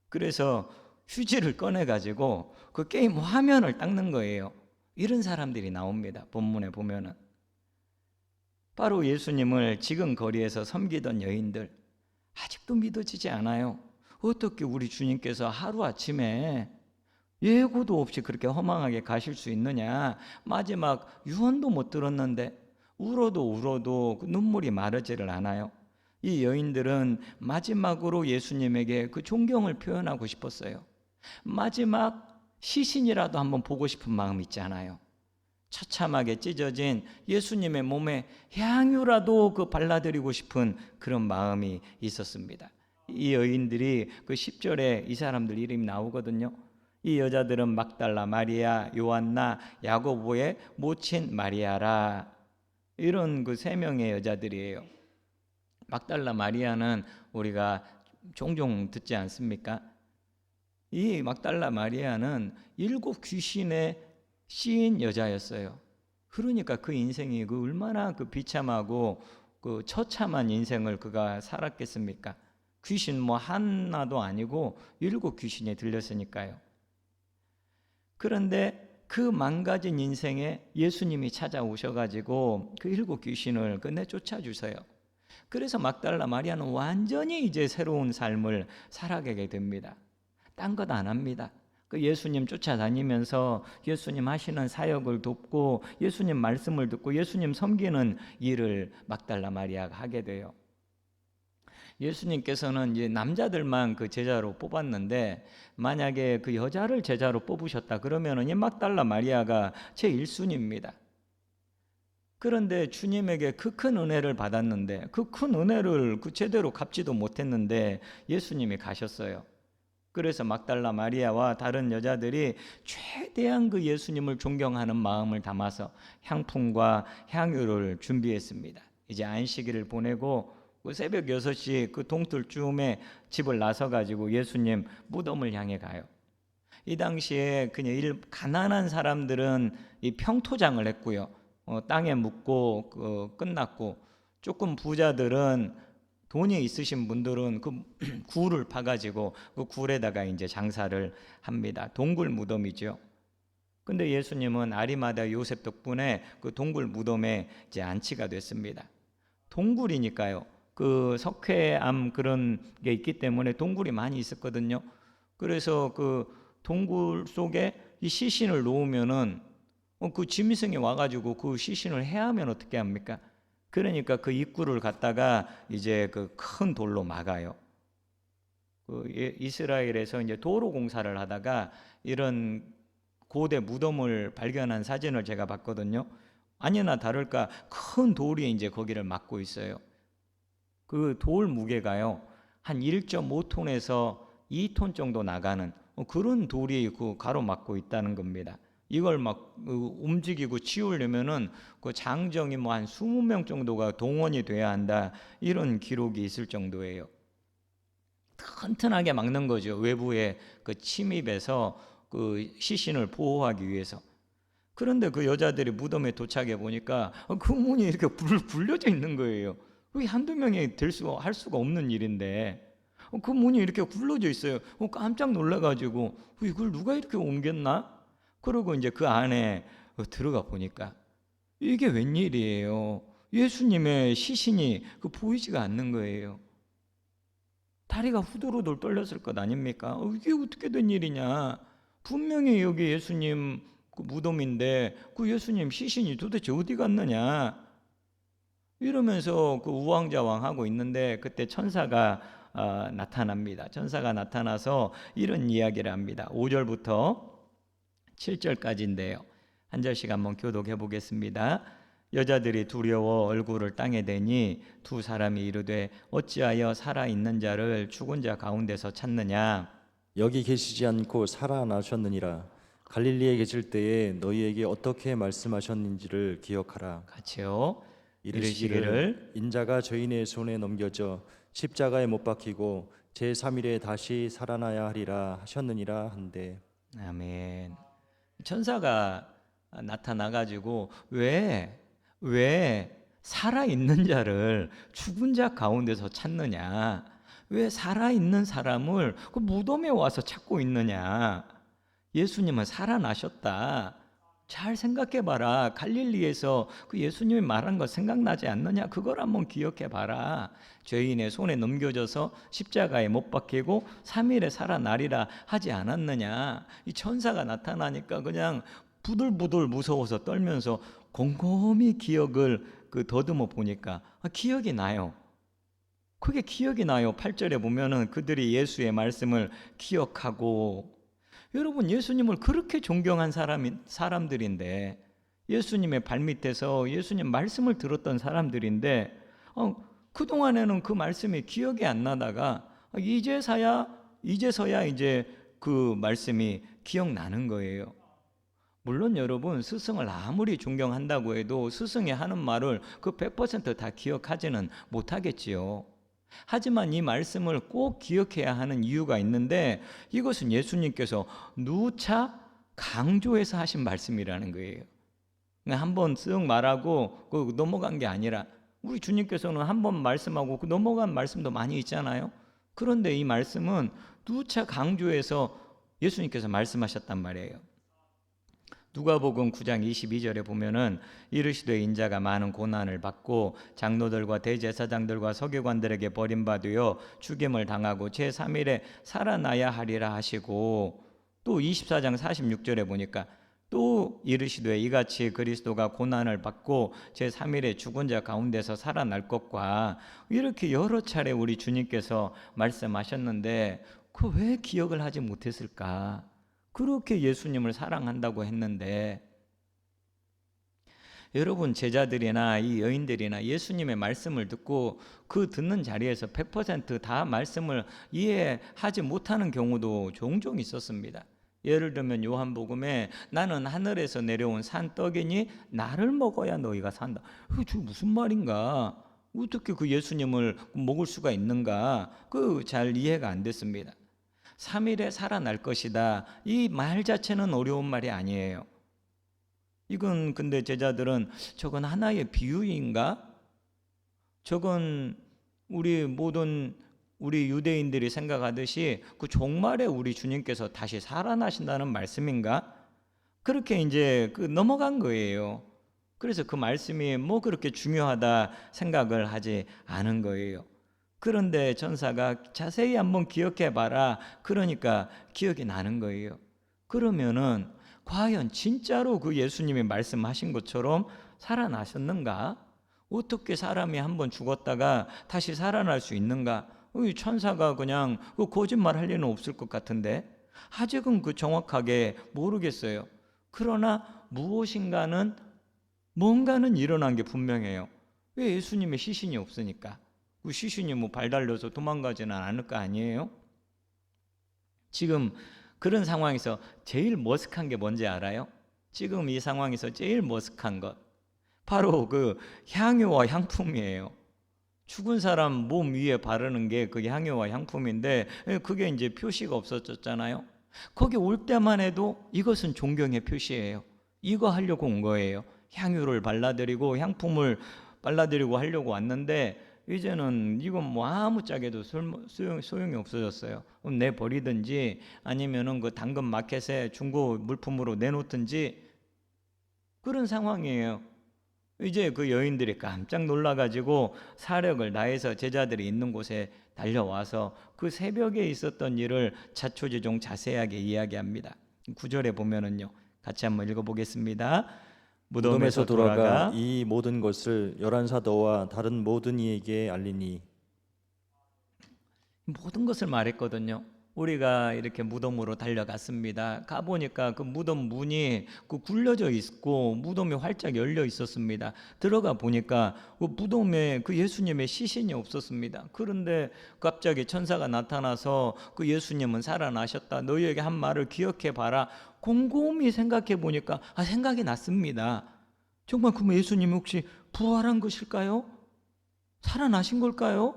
그래서 휴지를 꺼내 가지고 그 게임 화면을 닦는 거예요. 이런 사람들이 나옵니다. 본문에 보면은. 바로 예수님을 지금 거리에서 섬기던 여인들, 아직도 믿어지지 않아요. 어떻게 우리 주님께서 하루아침에 예고도 없이 그렇게 허망하게 가실 수 있느냐? 마지막 유언도 못 들었는데 울어도 그 눈물이 마르지를 않아요. 이 여인들은 마지막으로 예수님에게 그 존경을 표현하고 싶었어요. 마지막 시신이라도 한번 보고 싶은 마음 있지 않아요? 처참하게 찢어진 예수님의 몸에 향유라도 그 발라드리고 싶은 그런 마음이 있었습니다. 이 여인들이 그 10절에 이 사람들 이름이 나오거든요. 이 여자들은 막달라 마리아, 요한나, 야고보의 모친 마리아라. 이런 그 세 명의 여자들이에요. 막달라 마리아는 우리가 종종 듣지 않습니까? 이 막달라 마리아는 7 귀신에 씌인 여자였어요. 그러니까 그 인생이 그 얼마나 그 비참하고 그 처참한 인생을 그가 살았겠습니까? 귀신 뭐 하나도 아니고 7 귀신에 들렸으니까요. 그런데 그 망가진 인생에 예수님이 찾아오셔가지고 그 7 귀신을 끝내 쫓아주세요. 그래서 막달라 마리아는 완전히 이제 새로운 삶을 살아가게 됩니다. 딴 것 안 합니다. 그 예수님 쫓아다니면서 예수님 하시는 사역을 돕고 예수님 말씀을 듣고 예수님 섬기는 일을 막달라 마리아가 하게 돼요. 예수님께서는 이제 남자들만 그 제자로 뽑았는데 만약에 그 여자를 제자로 뽑으셨다 그러면은 이 막달라 마리아가 제 1순위입니다. 그런데 주님에게 그 큰 은혜를 받았는데 그 큰 은혜를 그 제대로 갚지도 못했는데 예수님이 가셨어요. 그래서 막달라 마리아와 다른 여자들이 최대한 그 예수님을 존경하는 마음을 담아서 향품과 향유를 준비했습니다. 이제 안식일을 보내고 그 새벽 6시 그 동틀쯤에 집을 나서가지고 예수님 무덤을 향해 가요. 이 당시에 그냥 가난한 사람들은 이 평토장을 했고요. 땅에 묻고 끝났고, 조금 부자들은 돈이 있으신 분들은 그 굴을 파가지고 그 굴에다가 이제 장사를 합니다. 동굴 무덤이죠. 근데 예수님은 아리마다 요셉 덕분에 그 동굴 무덤에 이제 안치가 됐습니다. 동굴이니까요. 그 석회암 그런 게 있기 때문에 동굴이 많이 있었거든요. 그래서 그 동굴 속에 이 시신을 놓으면은 그 짐승이 와가지고 그 시신을 해하면 어떻게 합니까? 그러니까 그 입구를 갖다가 이제 그 큰 돌로 막아요. 그 이스라엘에서 이제 도로 공사를 하다가 이런 고대 무덤을 발견한 사진을 제가 봤거든요. 아니나 다를까 큰 돌이 이제 거기를 막고 있어요. 그 돌 무게가요 한 1.5톤에서 2톤 정도 나가는 그런 돌이 그 가로막고 있다는 겁니다. 이걸 막 움직이고 치우려면은 그 장정이 뭐 한 20명 정도가 동원이 돼야 한다, 이런 기록이 있을 정도예요. 튼튼하게 막는 거죠. 외부의 그 침입에서 그 시신을 보호하기 위해서. 그런데 그 여자들이 무덤에 도착해 보니까 그 문이 이렇게 굴려져 있는 거예요. 왜 한두 명이 할 수가 없는 일인데 그 문이 이렇게 굴러져 있어요. 깜짝 놀라가지고 이걸 누가 이렇게 옮겼나? 그러고 이제 그 안에 들어가 보니까 이게 웬일이에요. 예수님의 시신이 보이지가 않는 거예요. 다리가 후들후들 떨렸을 것 아닙니까? 이게 어떻게 된 일이냐? 분명히 여기 예수님 그 무덤인데 그 예수님 시신이 도대체 어디 갔느냐? 이러면서 그 우왕좌왕하고 있는데 그때 천사가 나타납니다. 천사가 나타나서 이런 이야기를 합니다. 5절부터 7절까지인데요. 한 절씩 한번 교독해 보겠습니다. 여자들이 두려워 얼굴을 땅에 대니 두 사람이 이르되 어찌하여 살아있는 자를 죽은 자 가운데서 찾느냐? 여기 계시지 않고 살아나셨느니라. 갈릴리에 계실 때에 너희에게 어떻게 말씀하셨는지를 기억하라. 같이요. 이르시기를 인자가 죄인의 손에 넘겨져 십자가에 못 박히고 제3일에 다시 살아나야 하리라 하셨느니라 한데. 아멘. 천사가 나타나가지고 왜 살아있는 자를 죽은 자 가운데서 찾느냐? 왜 살아있는 사람을 그 무덤에 와서 찾고 있느냐? 예수님은 살아나셨다. 잘 생각해봐라. 갈릴리에서 그 예수님이 말한 거 생각나지 않느냐? 그걸 한번 기억해봐라. 죄인의 손에 넘겨져서 십자가에 못 박히고 3일에 살아나리라 하지 않았느냐? 이 천사가 나타나니까 그냥 부들부들 무서워서 떨면서 곰곰이 기억을 더듬어 보니까 기억이 나요. 그게 기억이 나요. 8절에 보면은 그들이 예수의 말씀을 기억하고, 여러분 예수님을 그렇게 존경한 사람들인데, 예수님의 발밑에서 예수님 말씀을 들었던 사람들인데 그동안에는 그 말씀이 기억이 안 나다가 이제서야 이제 그 말씀이 기억나는 거예요. 물론 여러분 스승을 아무리 존경한다고 해도 스승이 하는 말을 그 100% 다 기억하지는 못하겠지요. 하지만 이 말씀을 꼭 기억해야 하는 이유가 있는데, 이것은 예수님께서 누차 강조해서 하신 말씀이라는 거예요. 한번 쓱 말하고 넘어간 게 아니라, 우리 주님께서는 한번 말씀하고 넘어간 말씀도 많이 있잖아요. 그런데 이 말씀은 누차 강조해서 예수님께서 말씀하셨단 말이에요. 누가복음 9장 22절에 보면은 이르시되 인자가 많은 고난을 받고 장로들과 대제사장들과 서기관들에게 버림받으여 죽임을 당하고 제3일에 살아나야 하리라 하시고, 또 24장 46절에 보니까 또 이르시되 이같이 그리스도가 고난을 받고 제3일에 죽은 자 가운데서 살아날 것과, 이렇게 여러 차례 우리 주님께서 말씀하셨는데 그 왜 기억을 하지 못했을까? 그렇게 예수님을 사랑한다고 했는데, 여러분 제자들이나 이 여인들이나 예수님의 말씀을 듣고 그 듣는 자리에서 100%다 말씀을 이해하지 못하는 경우도 종종 있었습니다. 예를 들면 요한복음에 나는 하늘에서 내려온 산떡이니 나를 먹어야 너희가 산다. 그게 무슨 말인가? 어떻게 그 예수님을 먹을 수가 있는가? 잘 이해가 안 됐습니다. 3일에 살아날 것이다. 이 말 자체는 어려운 말이 아니에요. 이건 근데 제자들은 저건 하나의 비유인가? 저건 우리 유대인들이 생각하듯이 그 종말에 우리 주님께서 다시 살아나신다는 말씀인가? 그렇게 이제 넘어간 거예요. 그래서 그 말씀이 뭐 그렇게 중요하다 생각을 하지 않은 거예요. 그런데 천사가 자세히 한번 기억해 봐라. 그러니까 기억이 나는 거예요. 그러면은 과연 진짜로 그 예수님이 말씀하신 것처럼 살아나셨는가? 어떻게 사람이 한번 죽었다가 다시 살아날 수 있는가? 천사가 그냥 거짓말 할 리는 없을 것 같은데 아직은 정확하게 모르겠어요. 그러나 뭔가는 일어난 게 분명해요. 왜? 예수님의 시신이 없으니까. 그 시신이 발 달려서 도망가지는 않을 거 아니에요? 지금 그런 상황에서 제일 머쓱한 게 뭔지 알아요? 지금 이 상황에서 제일 머쓱한 것 바로 향유와 향품이에요. 죽은 사람 몸 위에 바르는 게 그 향유와 향품인데, 그게 이제 표시가 없어졌잖아요. 거기 올 때만 해도 이것은 존경의 표시예요. 이거 하려고 온 거예요. 향유를 발라드리고 향품을 발라드리고 하려고 왔는데, 이제는 이건 아무짝에도 소용이 없어졌어요. 내버리든지 아니면은 그 당근 마켓에 중고 물품으로 내놓든지 그런 상황이에요. 이제 그 여인들이 깜짝 놀라가지고 사력을 다해서 제자들이 있는 곳에 달려와서 그 새벽에 있었던 일을 자초지종 자세하게 이야기합니다. 9절에 보면은요, 같이 한번 읽어보겠습니다. 무덤에서 돌아가 이 모든 것을 열한 사도와 다른 모든 이에게 알리니. 모든 것을 말했거든요. 우리가 이렇게 무덤으로 달려갔습니다. 가보니까 그 무덤 문이 굴려져 있고 무덤이 활짝 열려 있었습니다. 들어가 보니까 그 무덤에 그 예수님의 시신이 없었습니다. 그런데 갑자기 천사가 나타나서 그 예수님은 살아나셨다. 너희에게 한 말을 기억해 봐라. 곰곰이 생각해 보니까 생각이 났습니다. 정말 그럼 예수님이 혹시 부활한 것일까요? 살아나신 걸까요?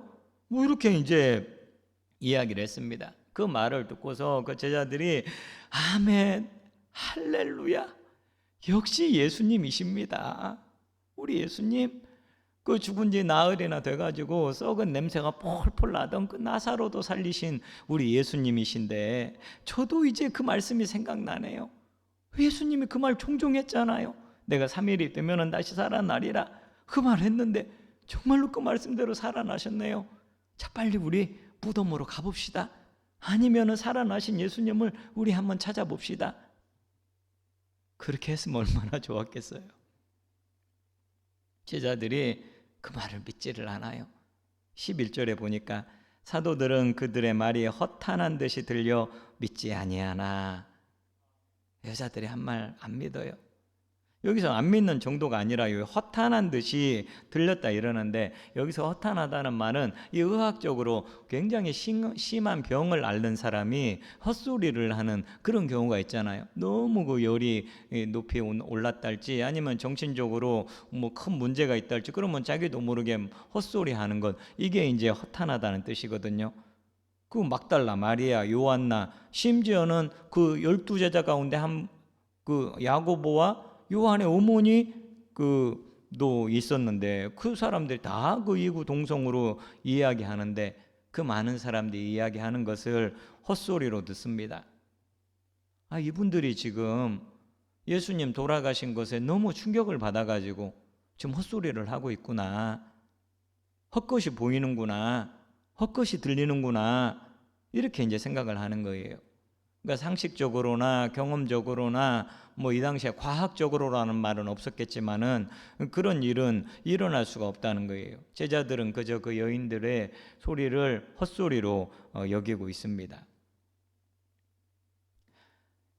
이렇게 이제 이야기를 했습니다. 그 말을 듣고서 그 제자들이 아멘, 할렐루야, 역시 예수님이십니다. 우리 예수님 그 죽은 지 나흘이나 돼가지고 썩은 냄새가 폴폴 나던 그 나사로도 살리신 우리 예수님이신데, 저도 이제 그 말씀이 생각나네요. 예수님이 그 말 종종했잖아요. 내가 3일이 되면 다시 살아나리라. 그 말 했는데 정말로 그 말씀대로 살아나셨네요. 자, 빨리 우리 무덤으로 가봅시다. 아니면 살아나신 예수님을 우리 한번 찾아봅시다. 그렇게 했으면 얼마나 좋았겠어요. 제자들이 그 말을 믿지를 않아요. 11절에 보니까 사도들은 그들의 말이 허탄한 듯이 들려 믿지 아니하나. 여자들이 한 말 안 믿어요. 여기서 안 믿는 정도가 아니라 허탄한 듯이 들렸다 이러는데, 여기서 허탄하다는 말은 이 의학적으로 굉장히 심한 병을 앓는 사람이 헛소리를 하는 그런 경우가 있잖아요. 너무 그 열이 높이 올랐달지 아니면 정신적으로 뭐 큰 문제가 있달지, 그러면 자기도 모르게 헛소리 하는 것, 이게 이제 허탄하다는 뜻이거든요. 그 막달라, 마리아, 요한나, 심지어는 그 12제자 가운데 그 야고보와 요한의 어머니 도 있었는데, 그 사람들이 다 그 이구 동성으로 이야기하는데, 그 많은 사람들이 이야기하는 것을 헛소리로 듣습니다. 이분들이 지금 예수님 돌아가신 것에 너무 충격을 받아가지고 지금 헛소리를 하고 있구나, 헛것이 보이는구나, 헛것이 들리는구나, 이렇게 이제 생각을 하는 거예요. 그러니까 상식적으로나 경험적으로나 뭐 이 당시에 과학적으로라는 말은 없었겠지만은 그런 일은 일어날 수가 없다는 거예요. 제자들은 그저 그 여인들의 소리를 헛소리로 여기고 있습니다.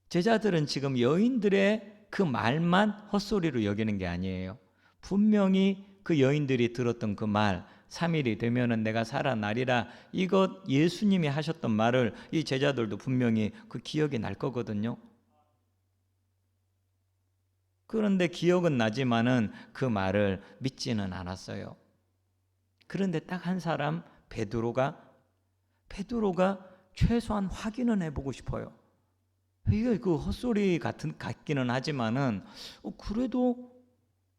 제자들은 지금 여인들의 그 말만 헛소리로 여기는 게 아니에요. 분명히 그 여인들이 들었던 그 말, 3일이 되면은 내가 살아나리라, 이것 예수님이 하셨던 말을 이 제자들도 분명히 그 기억이 날 거거든요. 그런데 기억은 나지만은 그 말을 믿지는 않았어요. 그런데 딱 한 사람, 베드로가 최소한 확인은 해보고 싶어요. 이게 그 헛소리 같기는 하지만은 그래도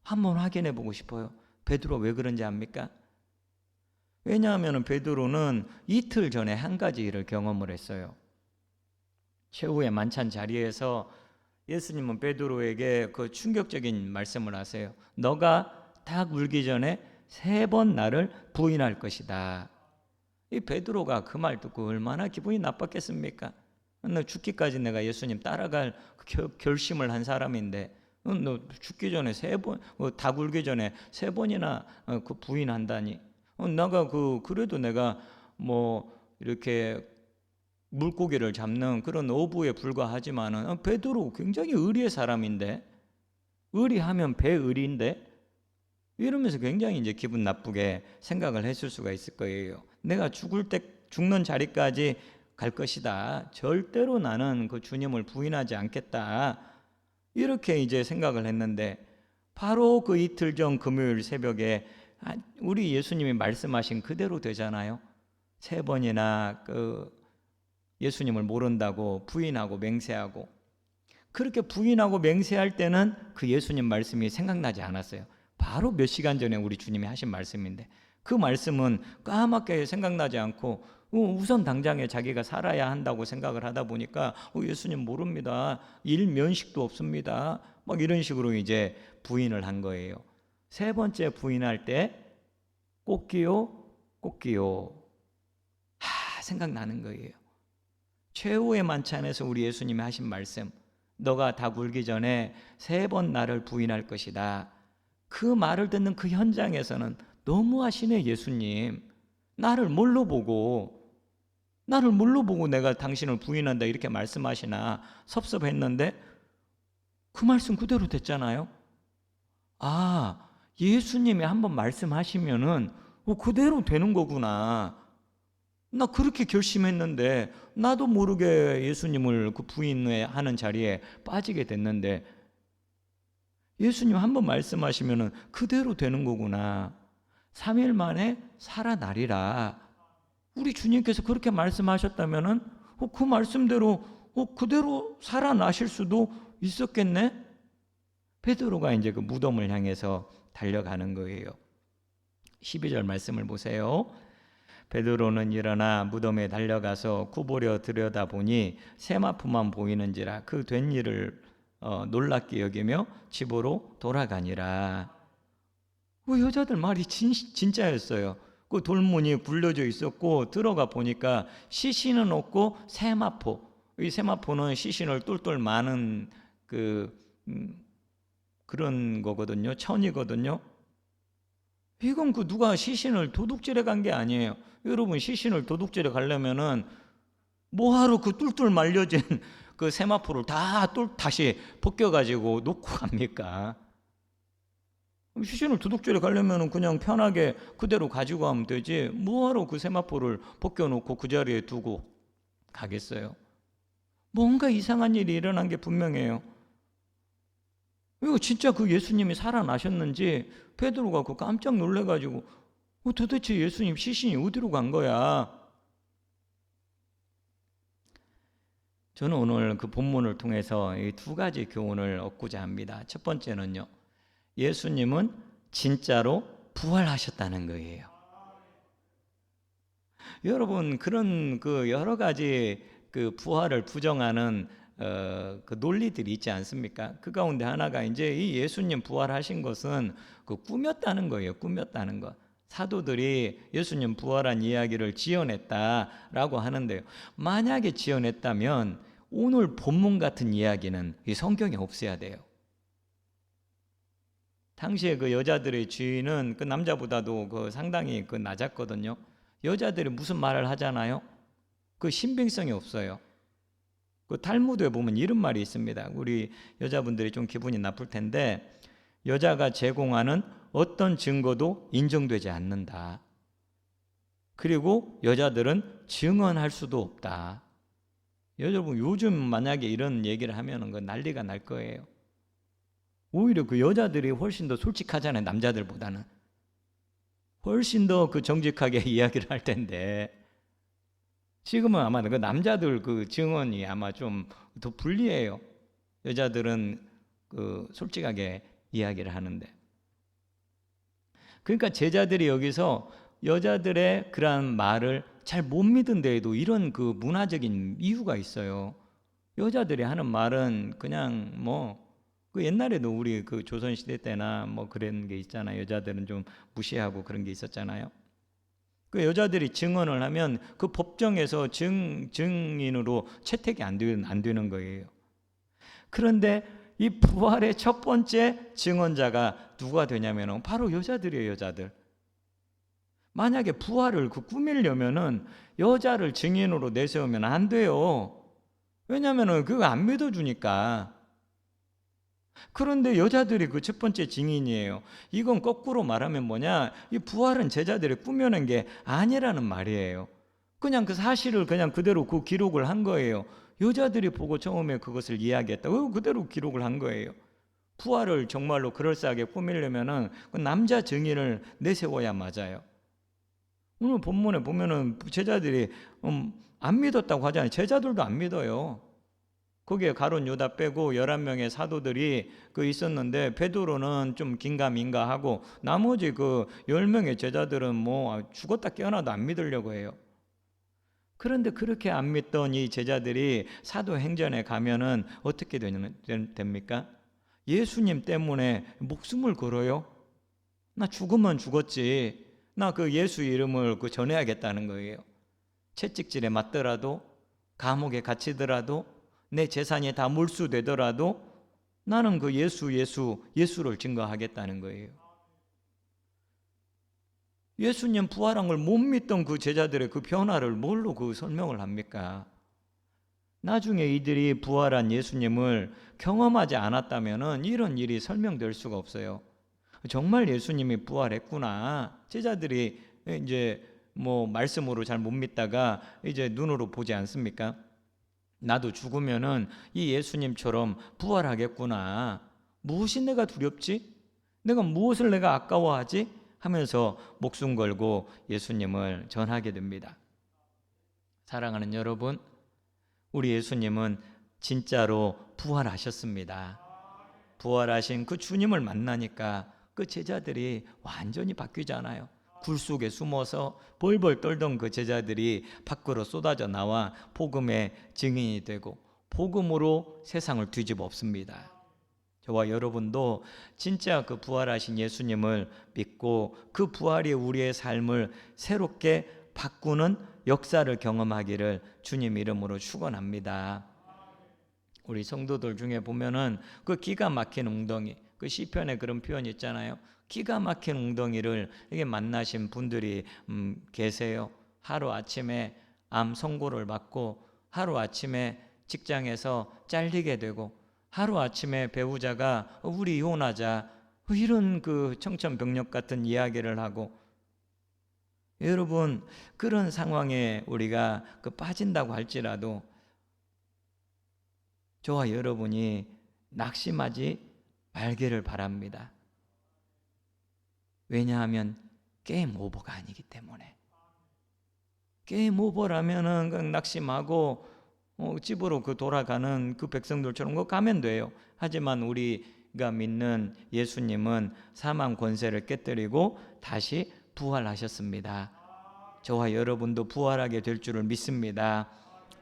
한번 확인해 보고 싶어요. 베드로 왜 그런지 압니까? 왜냐하면 베드로는 이틀 전에 한 가지 일을 경험을 했어요. 최후의 만찬 자리에서 예수님은 베드로에게 그 충격적인 말씀을 하세요. 너가 닭 울기 전에 3번 나를 부인할 것이다. 이 베드로가 그 말 듣고 얼마나 기분이 나빴겠습니까? 너 죽기까지 내가 예수님 따라갈 결심을 한 사람인데, 너 죽기 전에 3번, 닭 울기 전에 3번이나 그 부인한다니. 내가 그래도 내가 뭐 이렇게 물고기를 잡는 그런 어부에 불과하지만은, 베드로 굉장히 의리의 사람인데, 의리하면 배의리인데, 이러면서 굉장히 이제 기분 나쁘게 생각을 했을 수가 있을 거예요. 내가 죽는 자리까지 갈 것이다. 절대로 나는 그 주님을 부인하지 않겠다. 이렇게 이제 생각을 했는데, 바로 그 이틀 전 금요일 새벽에 우리 예수님이 말씀하신 그대로 되잖아요. 3번이나 그 예수님을 모른다고 부인하고 맹세하고, 그렇게 부인하고 맹세할 때는 그 예수님 말씀이 생각나지 않았어요. 바로 몇 시간 전에 우리 주님이 하신 말씀인데, 그 말씀은 까맣게 생각나지 않고 우선 당장에 자기가 살아야 한다고 생각을 하다 보니까 예수님 모릅니다. 일면식도 없습니다. 막 이런 식으로 이제 부인을 한 거예요. 3번째 부인할 때 꽃기요 생각나는 거예요. 최후의 만찬에서 우리 예수님이 하신 말씀, 너가 닭 울기 전에 3번 나를 부인할 것이다. 그 말을 듣는 그 현장에서는 너무하시네 예수님, 나를 뭘로 보고 내가 당신을 부인한다 이렇게 말씀하시나 섭섭했는데, 그 말씀 그대로 됐잖아요. 예수님이 한번 말씀하시면은 그대로 되는 거구나. 나 그렇게 결심했는데 나도 모르게 예수님을 그 부인하는 자리에 빠지게 됐는데, 예수님 한번 말씀하시면은 그대로 되는 거구나. 3일 만에 살아나리라. 우리 주님께서 그렇게 말씀하셨다면은 그 말씀대로 그대로 살아나실 수도 있었겠네. 베드로가 이제 그 무덤을 향해서 달려가는 거예요. 12절 말씀을 보세요. 베드로는 일어나 무덤에 달려가서 구부려 들여다보니 세마포만 보이는지라 그 된 일을 놀랍게 여기며 집으로 돌아가니라. 그 여자들 말이 진짜였어요. 그 돌문이 굴려져 있었고 들어가 보니까 시신은 없고 세마포. 이 세마포는 시신을 똘똘 마는 그런 거거든요. 천이거든요. 이건 그 누가 시신을 도둑질해 간 게 아니에요. 여러분, 시신을 도둑질해 가려면은 뭐하러 그 똘똘 말려진 그 세마포를 다시 벗겨가지고 놓고 갑니까? 시신을 도둑질해 가려면은 그냥 편하게 그대로 가지고 가면 되지, 뭐하러 그 세마포를 벗겨놓고 그 자리에 두고 가겠어요? 뭔가 이상한 일이 일어난 게 분명해요. 이거 진짜 그 예수님이 살아나셨는지 베드로가 그 깜짝 놀래가지고 도대체 예수님 시신이 어디로 간 거야? 저는 오늘 그 본문을 통해서 이 두 가지 교훈을 얻고자 합니다. 첫 번째는요, 예수님은 진짜로 부활하셨다는 거예요. 여러분, 그런 그 여러 가지 그 부활을 부정하는 그 논리들이 있지 않습니까? 그 가운데 하나가 이제 이 예수님 부활하신 것은 그 꾸몄다는 거예요. 꾸몄다는 것. 사도들이 예수님 부활한 이야기를 지어냈다라고 하는데요. 만약에 지어냈다면 오늘 본문 같은 이야기는 이 성경에 없어야 돼요. 당시에 그 여자들의 지위는 그 남자보다도 그 상당히 그 낮았거든요. 여자들이 무슨 말을 하잖아요. 그 신빙성이 없어요. 그 탈무드에 보면 이런 말이 있습니다. 우리 여자분들이 좀 기분이 나쁠 텐데, 여자가 제공하는 어떤 증거도 인정되지 않는다. 그리고 여자들은 증언할 수도 없다. 여러분, 요즘 만약에 이런 얘기를 하면은 그 난리가 날 거예요. 오히려 그 여자들이 훨씬 더 솔직하잖아요. 남자들보다는 훨씬 더 그 정직하게 이야기를 할 텐데, 지금은 아마 그 남자들 그 증언이 아마 좀 더 불리해요. 여자들은 그 솔직하게 이야기를 하는데. 그러니까 제자들이 여기서 여자들의 그러한 말을 잘 못 믿은 데에도 이런 그 문화적인 이유가 있어요. 여자들이 하는 말은 그냥 뭐 그 옛날에도 우리 그 조선시대 때나 뭐 그런 게 있잖아요. 여자들은 좀 무시하고 그런 게 있었잖아요. 그 여자들이 증언을 하면 그 법정에서 증인으로 채택이 안 되는 거예요. 그런데 이 부활의 첫 번째 증언자가 누가 되냐면 바로 여자들이에요. 여자들. 만약에 부활을 그 꾸미려면은 여자를 증인으로 내세우면 안 돼요. 왜냐면은 그거 안 믿어주니까. 그런데 여자들이 그 첫 번째 증인이에요. 이건 거꾸로 말하면 뭐냐? 이 부활은 제자들이 꾸며낸 게 아니라는 말이에요. 그냥 그 사실을 그냥 그대로 그 기록을 한 거예요. 여자들이 보고 처음에 그것을 이야기했다고 그대로 기록을 한 거예요. 부활을 정말로 그럴싸하게 꾸미려면은 그 남자 증인을 내세워야 맞아요. 오늘 본문에 보면은 제자들이 안 믿었다고 하잖아요. 제자들도 안 믿어요. 거기에 가룟 유다 빼고 11명의 사도들이 그 있었는데, 베드로는 좀 긴가민가하고 나머지 그 10명의 제자들은 뭐 죽었다 깨어나도 안 믿으려고 해요. 그런데 그렇게 안 믿던 이 제자들이 사도행전에 가면은 어떻게 됩니까? 예수님 때문에 목숨을 걸어요. 나 죽으면 죽었지. 나 그 예수 이름을 그 전해야겠다는 거예요. 채찍질에 맞더라도, 감옥에 갇히더라도, 내 재산이 다 몰수되더라도 나는 그 예수를 증거하겠다는 거예요. 예수님 부활한 걸 못 믿던 그 제자들의 그 변화를 뭘로 그 설명을 합니까? 나중에 이들이 부활한 예수님을 경험하지 않았다면은 이런 일이 설명될 수가 없어요. 정말 예수님이 부활했구나. 제자들이 이제 뭐 말씀으로 잘 못 믿다가 이제 눈으로 보지 않습니까? 나도 죽으면은 이 예수님처럼 부활하겠구나. 무엇이 내가 두렵지? 무엇을 내가 아까워하지? 하면서 목숨 걸고 예수님을 전하게 됩니다. 사랑하는 여러분, 우리 예수님은 진짜로 부활하셨습니다. 부활하신 그 주님을 만나니까 그 제자들이 완전히 바뀌잖아요. 굴 속에 숨어서 벌벌 떨던 그 제자들이 밖으로 쏟아져 나와 복음의 증인이 되고 복음으로 세상을 뒤집어 엎습니다. 저와 여러분도 진짜 그 부활하신 예수님을 믿고 그 부활이 우리의 삶을 새롭게 바꾸는 역사를 경험하기를 주님 이름으로 축원합니다. 우리 성도들 중에 보면은 그 기가 막힌 웅덩이, 그 시편에 그런 표현이 있잖아요. 기가 막힌 웅덩이를 이게 만나신 분들이 계세요. 하루 아침에 암 선고를 받고 하루 아침에 직장에서 잘리게 되고 하루 아침에 배우자가 우리 이혼하자 이런 그 청천벽력 같은 이야기를 하고, 여러분 그런 상황에 우리가 그 빠진다고 할지라도 저와 여러분이 낙심하지 말기를 바랍니다. 왜냐하면 게임 오버가 아니기 때문에. 게임 오버라면은 그냥 낙심하고 집으로 그 돌아가는 그 백성들처럼 그 가면 돼요. 하지만 우리가 믿는 예수님은 사망 권세를 깨뜨리고 다시 부활하셨습니다. 저와 여러분도 부활하게 될 줄을 믿습니다.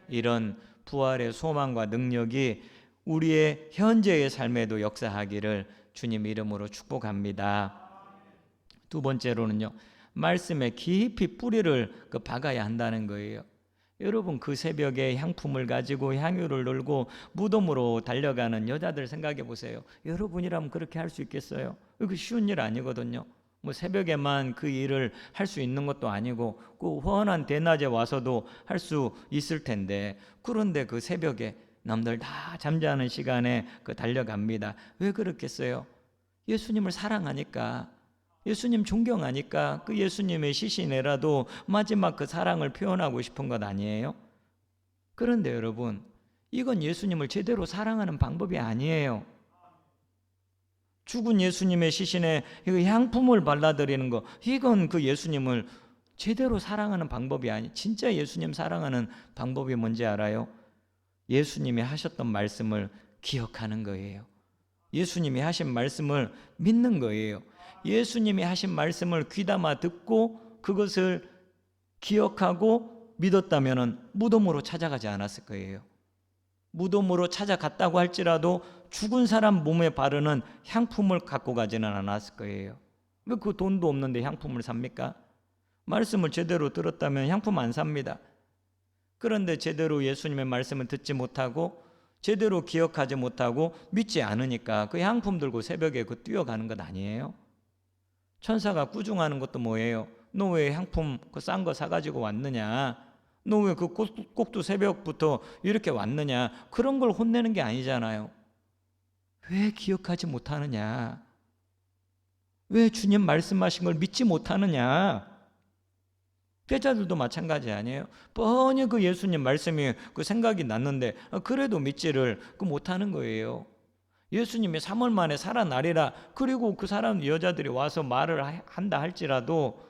이런 부활의 소망과 능력이 우리의 현재의 삶에도 역사하기를 주님 이름으로 축복합니다. 두 번째로는요, 말씀에 깊이 뿌리를 박아야 한다는 거예요. 여러분 그 새벽에 향품을 가지고 향유를 놀고 무덤으로 달려가는 여자들 생각해 보세요. 여러분이라면 그렇게 할 수 있겠어요? 이거 쉬운 일 아니거든요. 뭐 새벽에만 그 일을 할 수 있는 것도 아니고 그 훤한 대낮에 와서도 할 수 있을 텐데, 그런데 그 새벽에 남들 다 잠자는 시간에 그 달려갑니다. 왜 그렇겠어요? 예수님을 사랑하니까, 예수님 존경하니까 그 예수님의 시신에라도 마지막 그 사랑을 표현하고 싶은 것 아니에요? 그런데 여러분, 이건 예수님을 제대로 사랑하는 방법이 아니에요. 죽은 예수님의 시신에 향품을 발라드리는 거, 이건 그 예수님을 제대로 사랑하는 방법이 아니. 진짜 예수님 사랑하는 방법이 뭔지 알아요? 예수님이 하셨던 말씀을 기억하는 거예요. 예수님이 하신 말씀을 믿는 거예요. 예수님이 하신 말씀을 귀담아 듣고 그것을 기억하고 믿었다면 무덤으로 찾아가지 않았을 거예요. 무덤으로 찾아갔다고 할지라도 죽은 사람 몸에 바르는 향품을 갖고 가지는 않았을 거예요. 왜 그 돈도 없는데 향품을 삽니까? 말씀을 제대로 들었다면 향품 안 삽니다. 그런데 제대로 예수님의 말씀을 듣지 못하고 제대로 기억하지 못하고 믿지 않으니까 그 향품 들고 새벽에 그 뛰어가는 것 아니에요? 천사가 꾸중하는 것도 뭐예요? 너 왜 향품 그 싼 거 사가지고 왔느냐? 너 왜 그 꼭두 새벽부터 이렇게 왔느냐? 그런 걸 혼내는 게 아니잖아요. 왜 기억하지 못하느냐? 왜 주님 말씀하신 걸 믿지 못하느냐? 패자들도 마찬가지 아니에요? 뻔히 그 예수님 말씀이 그 생각이 났는데 그래도 믿지를 못하는 거예요. 예수님이 3월 만에 살아나리라, 그리고 그 사람 여자들이 와서 말을 한다 할지라도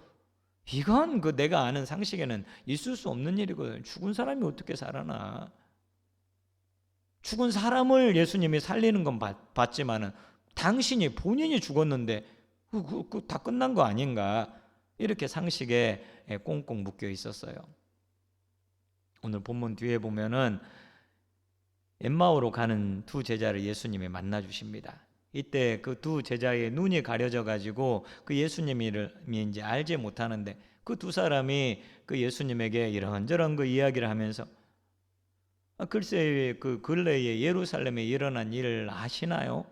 이건 그 내가 아는 상식에는 있을 수 없는 일이거든요. 죽은 사람이 어떻게 살아나? 죽은 사람을 예수님이 살리는 건 봤지만은 당신이 본인이 죽었는데 다 끝난 거 아닌가? 이렇게 상식에 꽁꽁 묶여 있었어요. 오늘 본문 뒤에 보면은 엠마오로 가는 두 제자를 예수님이 만나 주십니다. 이때 그 두 제자의 눈이 가려져 가지고 그 예수님인지 알지 못하는데 그 두 사람이 그 예수님에게 이런저런 그 이야기를 하면서 글쎄 그 근래에 예루살렘에 일어난 일을 아시나요?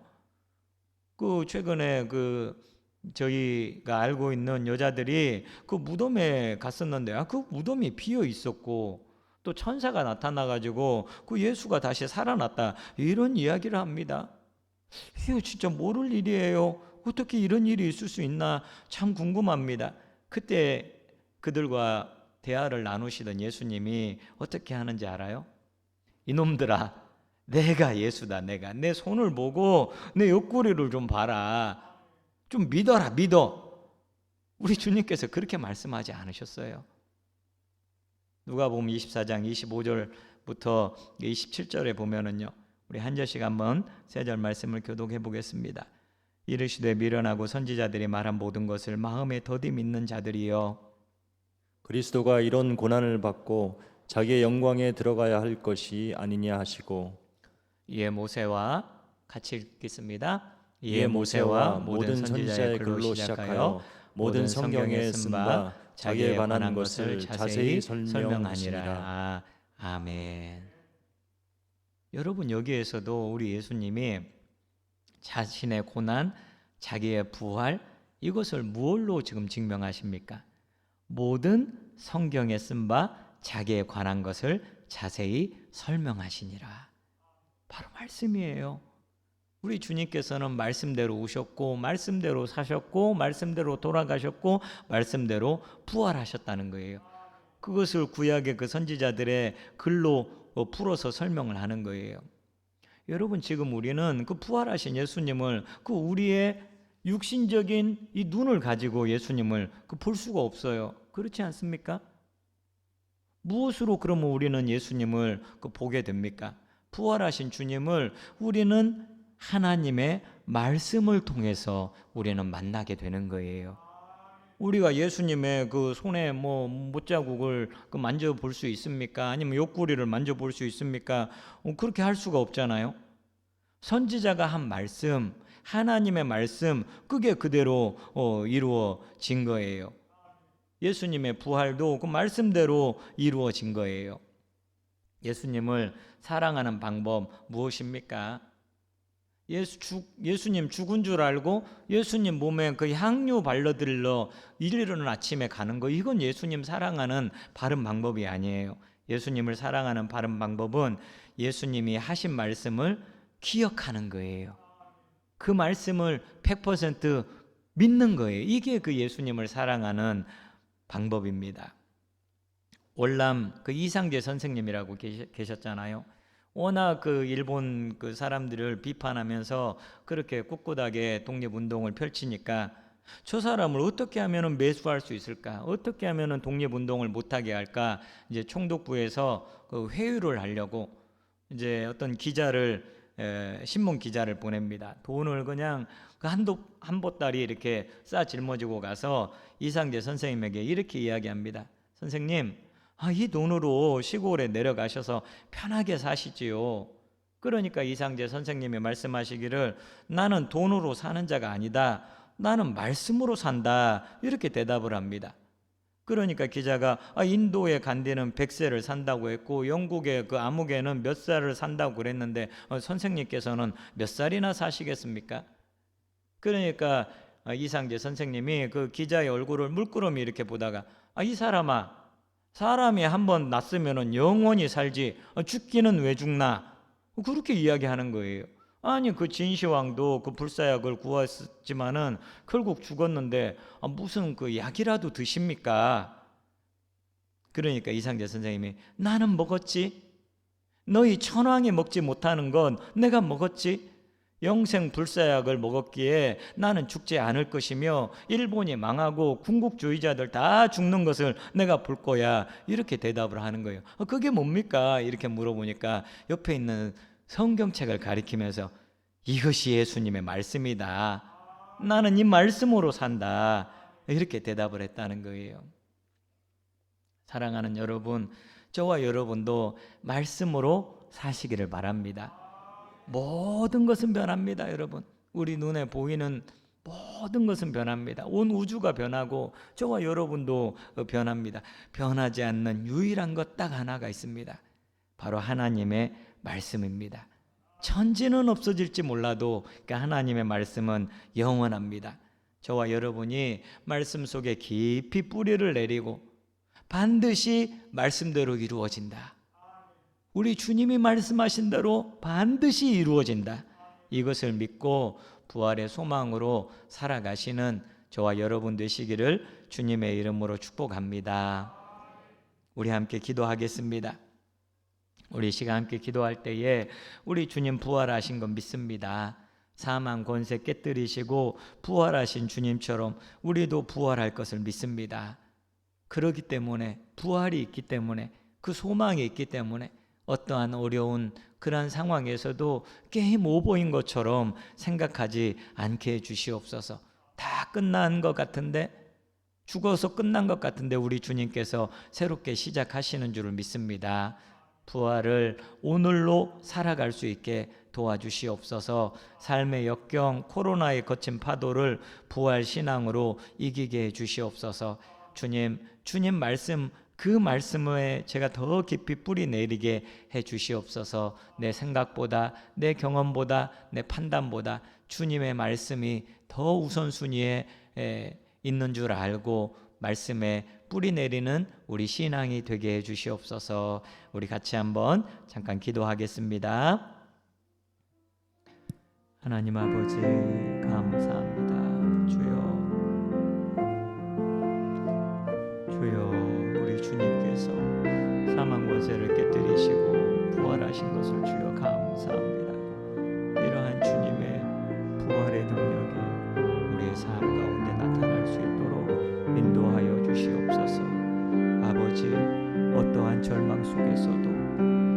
그 최근에 그 저희가 알고 있는 여자들이 그 무덤에 갔었는데 그 무덤이 비어 있었고 또 천사가 나타나 가지고 그 예수가 다시 살아났다, 이런 이야기를 합니다. 이거 진짜 모를 일이에요. 어떻게 이런 일이 있을 수 있나 참 궁금합니다. 그때 그들과 대화를 나누시던 예수님이 어떻게 하는지 알아요? 이놈들아, 내가 예수다. 내가 내 손을 보고 내 옆구리를 좀 봐라. 좀 믿어라, 믿어. 우리 주님께서 그렇게 말씀하지 않으셨어요? 누가복음 24장 25절부터 27절에 보면은요, 우리 한 절씩 한번 세 절 말씀을 교독해 보겠습니다. 이르시되 미련하고 선지자들이 말한 모든 것을 마음에 더디 믿는 자들이여, 그리스도가 이런 고난을 받고 자기의 영광에 들어가야 할 것이 아니냐 하시고, 이에 모세와 같이 읽겠습니다. 이에 모세와 모든 선지자의 글로 시작하여 모든 성경에 쓴 바 자기에 관한 것을 자세히 설명하시니라. 아멘. 여러분, 여기에서도 우리 예수님이 자신의 고난, 자기의 부활, 이것을 무엇로 지금 증명하십니까? 모든 성경에 쓴 바 자기에 관한 것을 자세히 설명하시니라. 바로 말씀이에요. 우리 주님께서는 말씀대로 오셨고, 말씀대로 사셨고, 말씀대로 돌아가셨고, 말씀대로 부활하셨다는 거예요. 그것을 구약의 그 선지자들의 글로 풀어서 설명을 하는 거예요. 여러분, 지금 우리는 그 부활하신 예수님을, 그 우리의 육신적인 이 눈을 가지고 예수님을 볼 수가 없어요. 그렇지 않습니까? 무엇으로 그러면 우리는 예수님을 보게 됩니까? 부활하신 주님을 우리는 하나님의 말씀을 통해서 우리는 만나게 되는 거예요. 우리가 예수님의 그 손에 못자국을 만져볼 수 있습니까? 아니면 옆구리를 만져볼 수 있습니까? 그렇게 할 수가 없잖아요. 선지자가 한 말씀, 하나님의 말씀, 그게 그대로 이루어진 거예요. 예수님의 부활도 그 말씀대로 이루어진 거예요. 예수님을 사랑하는 방법 무엇입니까? 예수님 죽은 줄 알고 예수님 몸에 그 향유 발라들러 이르는 아침에 가는 거, 이건 예수님 사랑하는 바른 방법이 아니에요. 예수님을 사랑하는 바른 방법은 예수님이 하신 말씀을 기억하는 거예요. 그 말씀을 100% 믿는 거예요. 이게 그 예수님을 사랑하는 방법입니다. 월남 그 이상재 선생님이라고 계셨잖아요. 워낙 그 일본 그 사람들을 비판하면서 그렇게 꿋꿋하게 독립운동을 펼치니까 저 사람을 어떻게 하면 매수할 수 있을까? 어떻게 하면 독립운동을 못하게 할까? 이제 총독부에서 그 회유를 하려고 이제 어떤 기자를 신문 기자를 보냅니다. 돈을 그냥 그 한 보따리 이렇게 싸 짊어지고 가서 이상재 선생님에게 이렇게 이야기합니다. 선생님, 이 돈으로 시골에 내려가셔서 편하게 사시지요. 그러니까 이상재 선생님이 말씀하시기를 나는 돈으로 사는 자가 아니다. 나는 말씀으로 산다. 이렇게 대답을 합니다. 그러니까 기자가 인도에 간 데는 100세를 산다고 했고 영국의 그 암흑에는 몇 살을 산다고 그랬는데 선생님께서는 몇 살이나 사시겠습니까? 그러니까 이상재 선생님이 그 기자의 얼굴을 물끄러미 이렇게 보다가 이 사람아, 사람이 한번 났으면 영원히 살지 죽기는 왜 죽나? 그렇게 이야기하는 거예요. 아니 그 진시황도 그 불사약을 구했지만은 결국 죽었는데 무슨 그 약이라도 드십니까? 그러니까 이상재 선생님이 나는 먹었지. 너희 천황이 먹지 못하는 건 내가 먹었지. 영생 불사약을 먹었기에 나는 죽지 않을 것이며 일본이 망하고 군국주의자들 다 죽는 것을 내가 볼 거야. 이렇게 대답을 하는 거예요. 그게 뭡니까? 이렇게 물어보니까 옆에 있는 성경책을 가리키면서 이것이 예수님의 말씀이다. 나는 이 말씀으로 산다. 이렇게 대답을 했다는 거예요. 사랑하는 여러분, 저와 여러분도 말씀으로 사시기를 바랍니다. 모든 것은 변합니다, 여러분. 우리 눈에 보이는 모든 것은 변합니다. 온 우주가 변하고 저와 여러분도 변합니다. 변하지 않는 유일한 것 딱 하나가 있습니다. 바로 하나님의 말씀입니다. 천지는 없어질지 몰라도 그 하나님의 말씀은 영원합니다. 저와 여러분이 말씀 속에 깊이 뿌리를 내리고 반드시 말씀대로 이루어진다. 우리 주님이 말씀하신 대로 반드시 이루어진다. 이것을 믿고 부활의 소망으로 살아가시는 저와 여러분 되시기를 주님의 이름으로 축복합니다. 우리 함께 기도하겠습니다. 우리 시간 함께 기도할 때에 우리 주님 부활하신 건 믿습니다. 사망 권세 깨뜨리시고 부활하신 주님처럼 우리도 부활할 것을 믿습니다. 그렇기 때문에 부활이 있기 때문에 그 소망이 있기 때문에 어떠한 어려운 그러한 상황에서도 게임 오버인 것처럼 생각하지 않게 해주시옵소서. 다 끝난 것 같은데, 죽어서 끝난 것 같은데 우리 주님께서 새롭게 시작하시는 줄을 믿습니다. 부활을 오늘로 살아갈 수 있게 도와주시옵소서. 삶의 역경 코로나의 거친 파도를 부활 신앙으로 이기게 해주시옵소서. 주님 말씀, 그 말씀에 제가 더 깊이 뿌리 내리게 해주시옵소서. 내 생각보다, 내 경험보다, 내 판단보다 주님의 말씀이 더 우선순위에 있는 줄 알고 말씀에 뿌리 내리는 우리 신앙이 되게 해주시옵소서. 우리 같이 한번 잠깐 기도하겠습니다. 하나님 아버지 감사합니다. 주여 우리 주님께서 사망 권세를 깨뜨리시고 부활하신 것을 주여 감사합니다. 이러한 주님의 부활의 능력이 우리의 삶 가운데 나타날 수 있도록 인도하여 주시옵소서. 아버지, 어떠한 절망 속에서도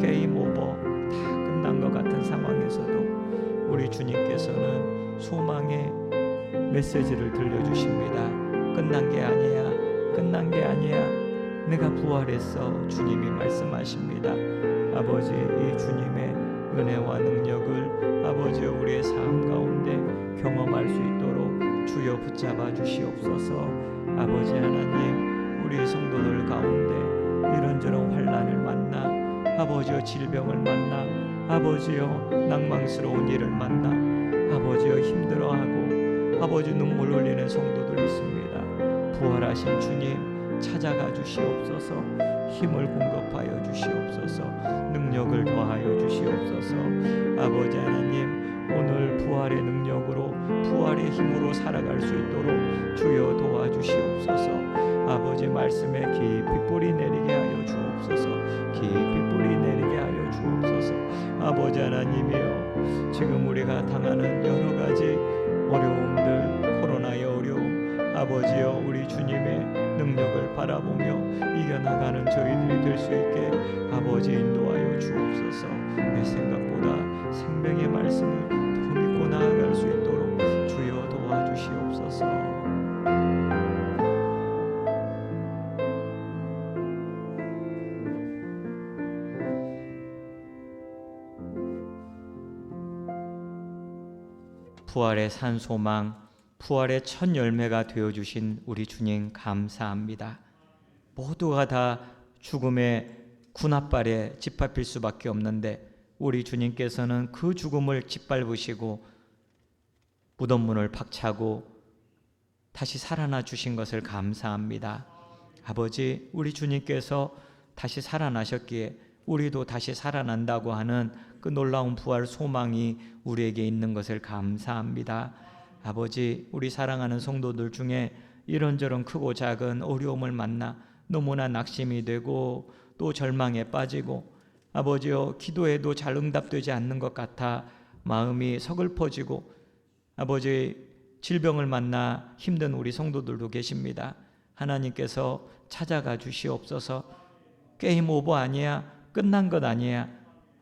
게임 오버 다 끝난 것 같은 상황에서도 우리 주님께서는 소망의 메시지를 들려주십니다. 끝난 게 아니야, 끝난 게 아니야, 내가 부활했어. 주님이 말씀하십니다. 아버지, 이 주님의 은혜와 능력을 아버지 우리의 삶 가운데 경험할 수 있도록 주여 붙잡아 주시옵소서. 아버지 하나님, 우리 성도들 가운데 이런저런 환난을 만나, 아버지여 질병을 만나, 아버지여 낭망스러운 일을 만나, 아버지여 힘들어하고 아버지 눈물 흘리는 성도들 있습니다. 부활하신 주님 찾아가 주시옵소서. 힘을 공급하여 주시옵소서. 능력을 더하여 주시옵소서. 아버지 하나님, 오늘 부활의 능력으로 부활의 힘으로 살아갈 수 있도록 주여 도와주시옵소서. 아버지 말씀에 깊이 뿌리 내리게 하여 주옵소서. 깊이 뿌리 내리게 하여 주옵소서. 아버지 하나님이여, 지금 우리가 당하는 여러 가지 어려움들, 코로나의 어려움, 아버지여 우리 주님의 능력을 바라보며 이겨나가는 저희들이 될 수 있게 아버지 인도하여 주옵소서. 내 생각보다 생명의 말씀을 더 믿고 나아갈 수 있도록 주여 도와주시옵소서. 부활의 산 소망, 부활의 첫 열매가 되어주신 우리 주님 감사합니다. 모두가 다 죽음의 군합발에 짓밟힐 수밖에 없는데 우리 주님께서는 그 죽음을 짓밟으시고 무덤 문을 박차고 다시 살아나 주신 것을 감사합니다. 아버지, 우리 주님께서 다시 살아나셨기에 우리도 다시 살아난다고 하는 그 놀라운 부활 소망이 우리에게 있는 것을 감사합니다. 아버지, 우리 사랑하는 성도들 중에 이런저런 크고 작은 어려움을 만나 너무나 낙심이 되고 또 절망에 빠지고 아버지여 기도해도 잘 응답되지 않는 것 같아 마음이 서글퍼지고 아버지 질병을 만나 힘든 우리 성도들도 계십니다. 하나님께서 찾아가 주시옵소서. 게임 오버 아니야, 끝난 것 아니야,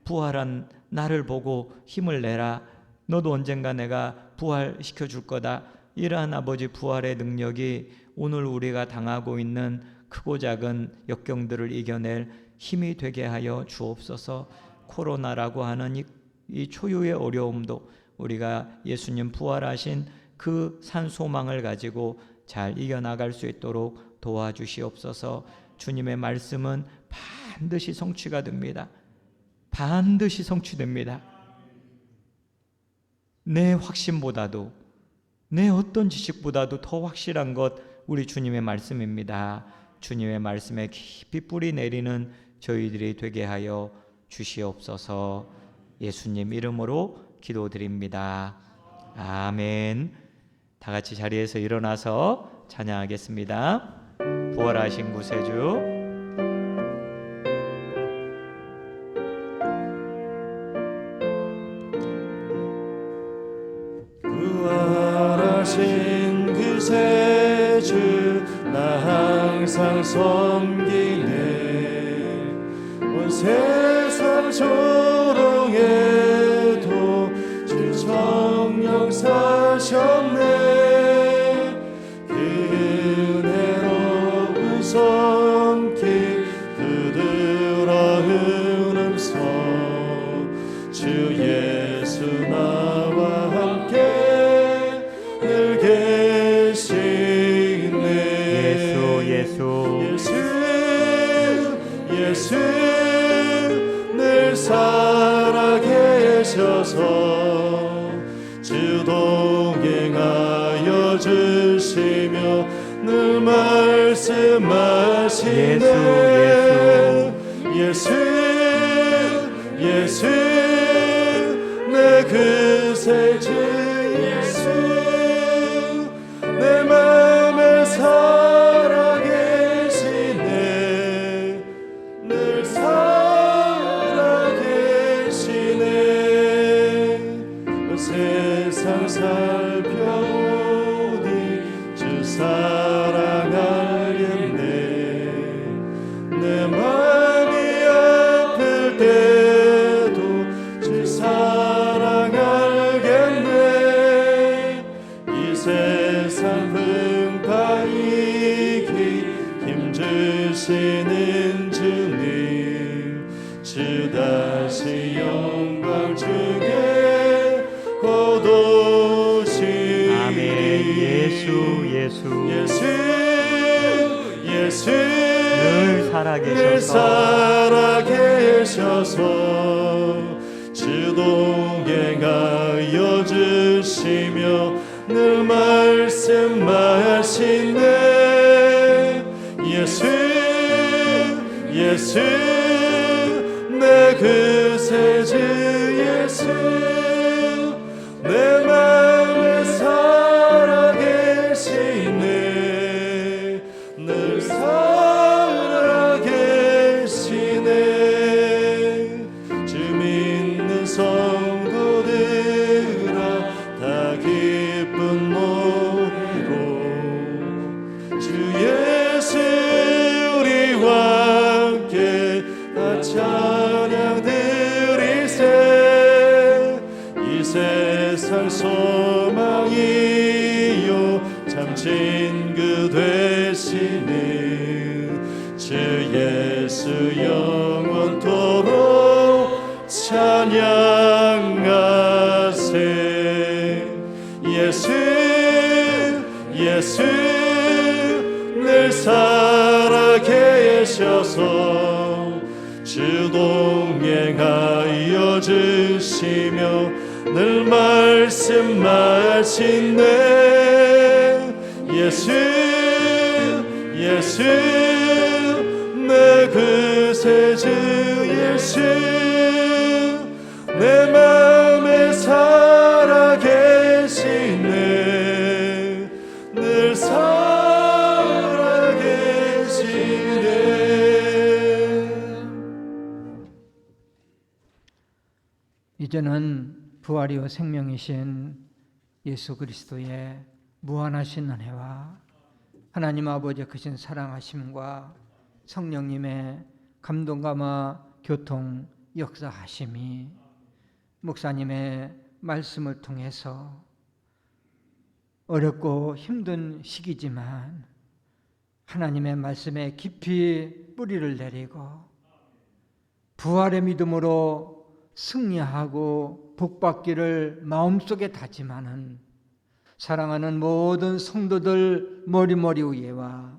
부활한 나를 보고 힘을 내라, 너도 언젠가 내가 부활시켜 줄 거다. 이러한 아버지 부활의 능력이 오늘 우리가 당하고 있는 크고 작은 역경들을 이겨낼 힘이 되게 하여 주옵소서. 코로나라고 하는 이 초유의 어려움도 우리가 예수님 부활하신 그 산 소망을 가지고 잘 이겨나갈 수 있도록 도와주시옵소서. 주님의 말씀은 반드시 성취가 됩니다. 반드시 성취됩니다. 내 확신보다도 내 어떤 지식보다도 더 확실한 것 우리 주님의 말씀입니다. 주님의 말씀에 깊이 뿌리 내리는 저희들이 되게 하여 주시옵소서. 예수님 이름으로 기도드립니다. 아멘. 다 같이 자리에서 일어나서 찬양하겠습니다. 부활하신 구세주. 부활하신 구세주 나 항상 섬기네. 온 세상 조롱에도 주 성령 사셨네. 그 은혜로운 손길 부드러운 음성 주 예수 예수 늘 살아계셔서 주 동행하여 주시며 늘 말씀하시네 예수 예수 내 구세주 예수 내 맘에 살아계시네 늘 살아계시네 세상 살펴보니 주 사랑 알겠네 내 맘이 아플 때도 주 사랑 알겠네 이 세상 풍파 이기 힘주시는 주님 주 다시 영광 주게 곧 오시리 아멘. 예수 예수 늘 늘 살아계셔서 살아계셔서 주 동행하여 주시며 늘 말씀하시네 예수 예수 내 구세주 예수 내 맘에 살아계시네 늘 살아계시네 주 믿는 성도들아 다 기쁜 노래로 주 예수 우리와 함께 다 찬양 드리세 이 세상 소망이요 참 친구 되시는 주 예수 영원토록 찬양하세 예수 예수 늘 살아계셔서 주 동행하여 주시며 늘 말씀하시네 예수 예수 내 구세주 예수 내 맘에 살아계시네 늘 살아계시네 이제는 부활이요 생명이신 예수 그리스도의 무한하신 은혜와 하나님 아버지의 크신 사랑하심과 성령님의 감동감화 교통 역사하심이 목사님의 말씀을 통해서 어렵고 힘든 시기지만 하나님의 말씀에 깊이 뿌리를 내리고 부활의 믿음으로 승리하고 복받기를 마음속에 다짐하는 사랑하는 모든 성도들 머리머리 위에와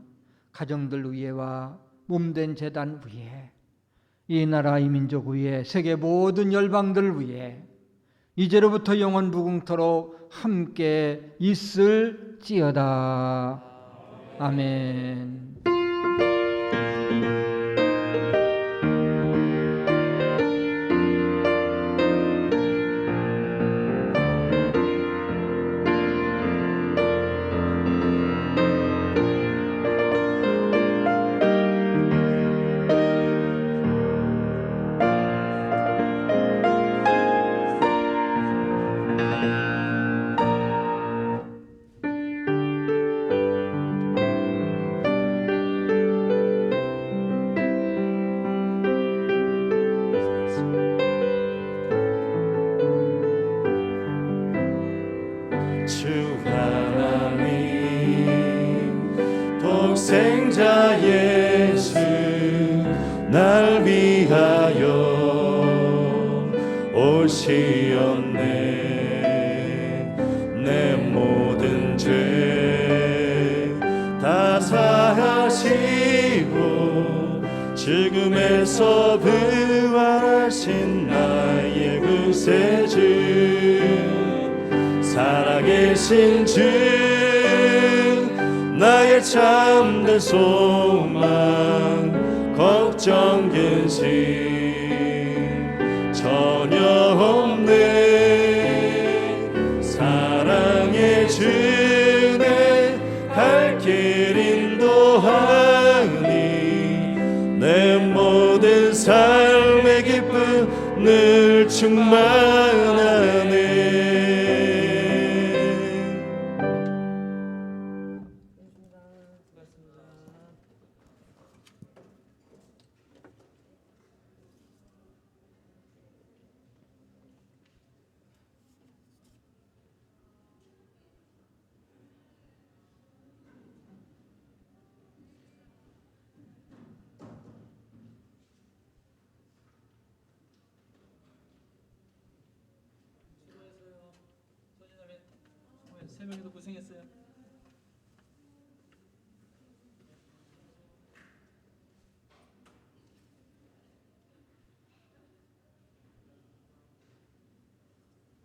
가정들 위에와 몸된 재단 위에 이 나라 이 민족 위에 세계 모든 열방들 위에 이제로부터 영원 무궁토록 함께 있을지어다. 아멘. 주 하나님 독생자 예수 날 위하여 오시었네 내 모든 죄 다 사하시고 죽음에서 부활하신 나의 구세주 살아계신 주 나의 참된 소망 걱정 근심 전혀 없네 사랑의 주네 갈 길 인도하니 내 모든 삶의 기쁨 늘 충만하네 세 명이도 고생했어요.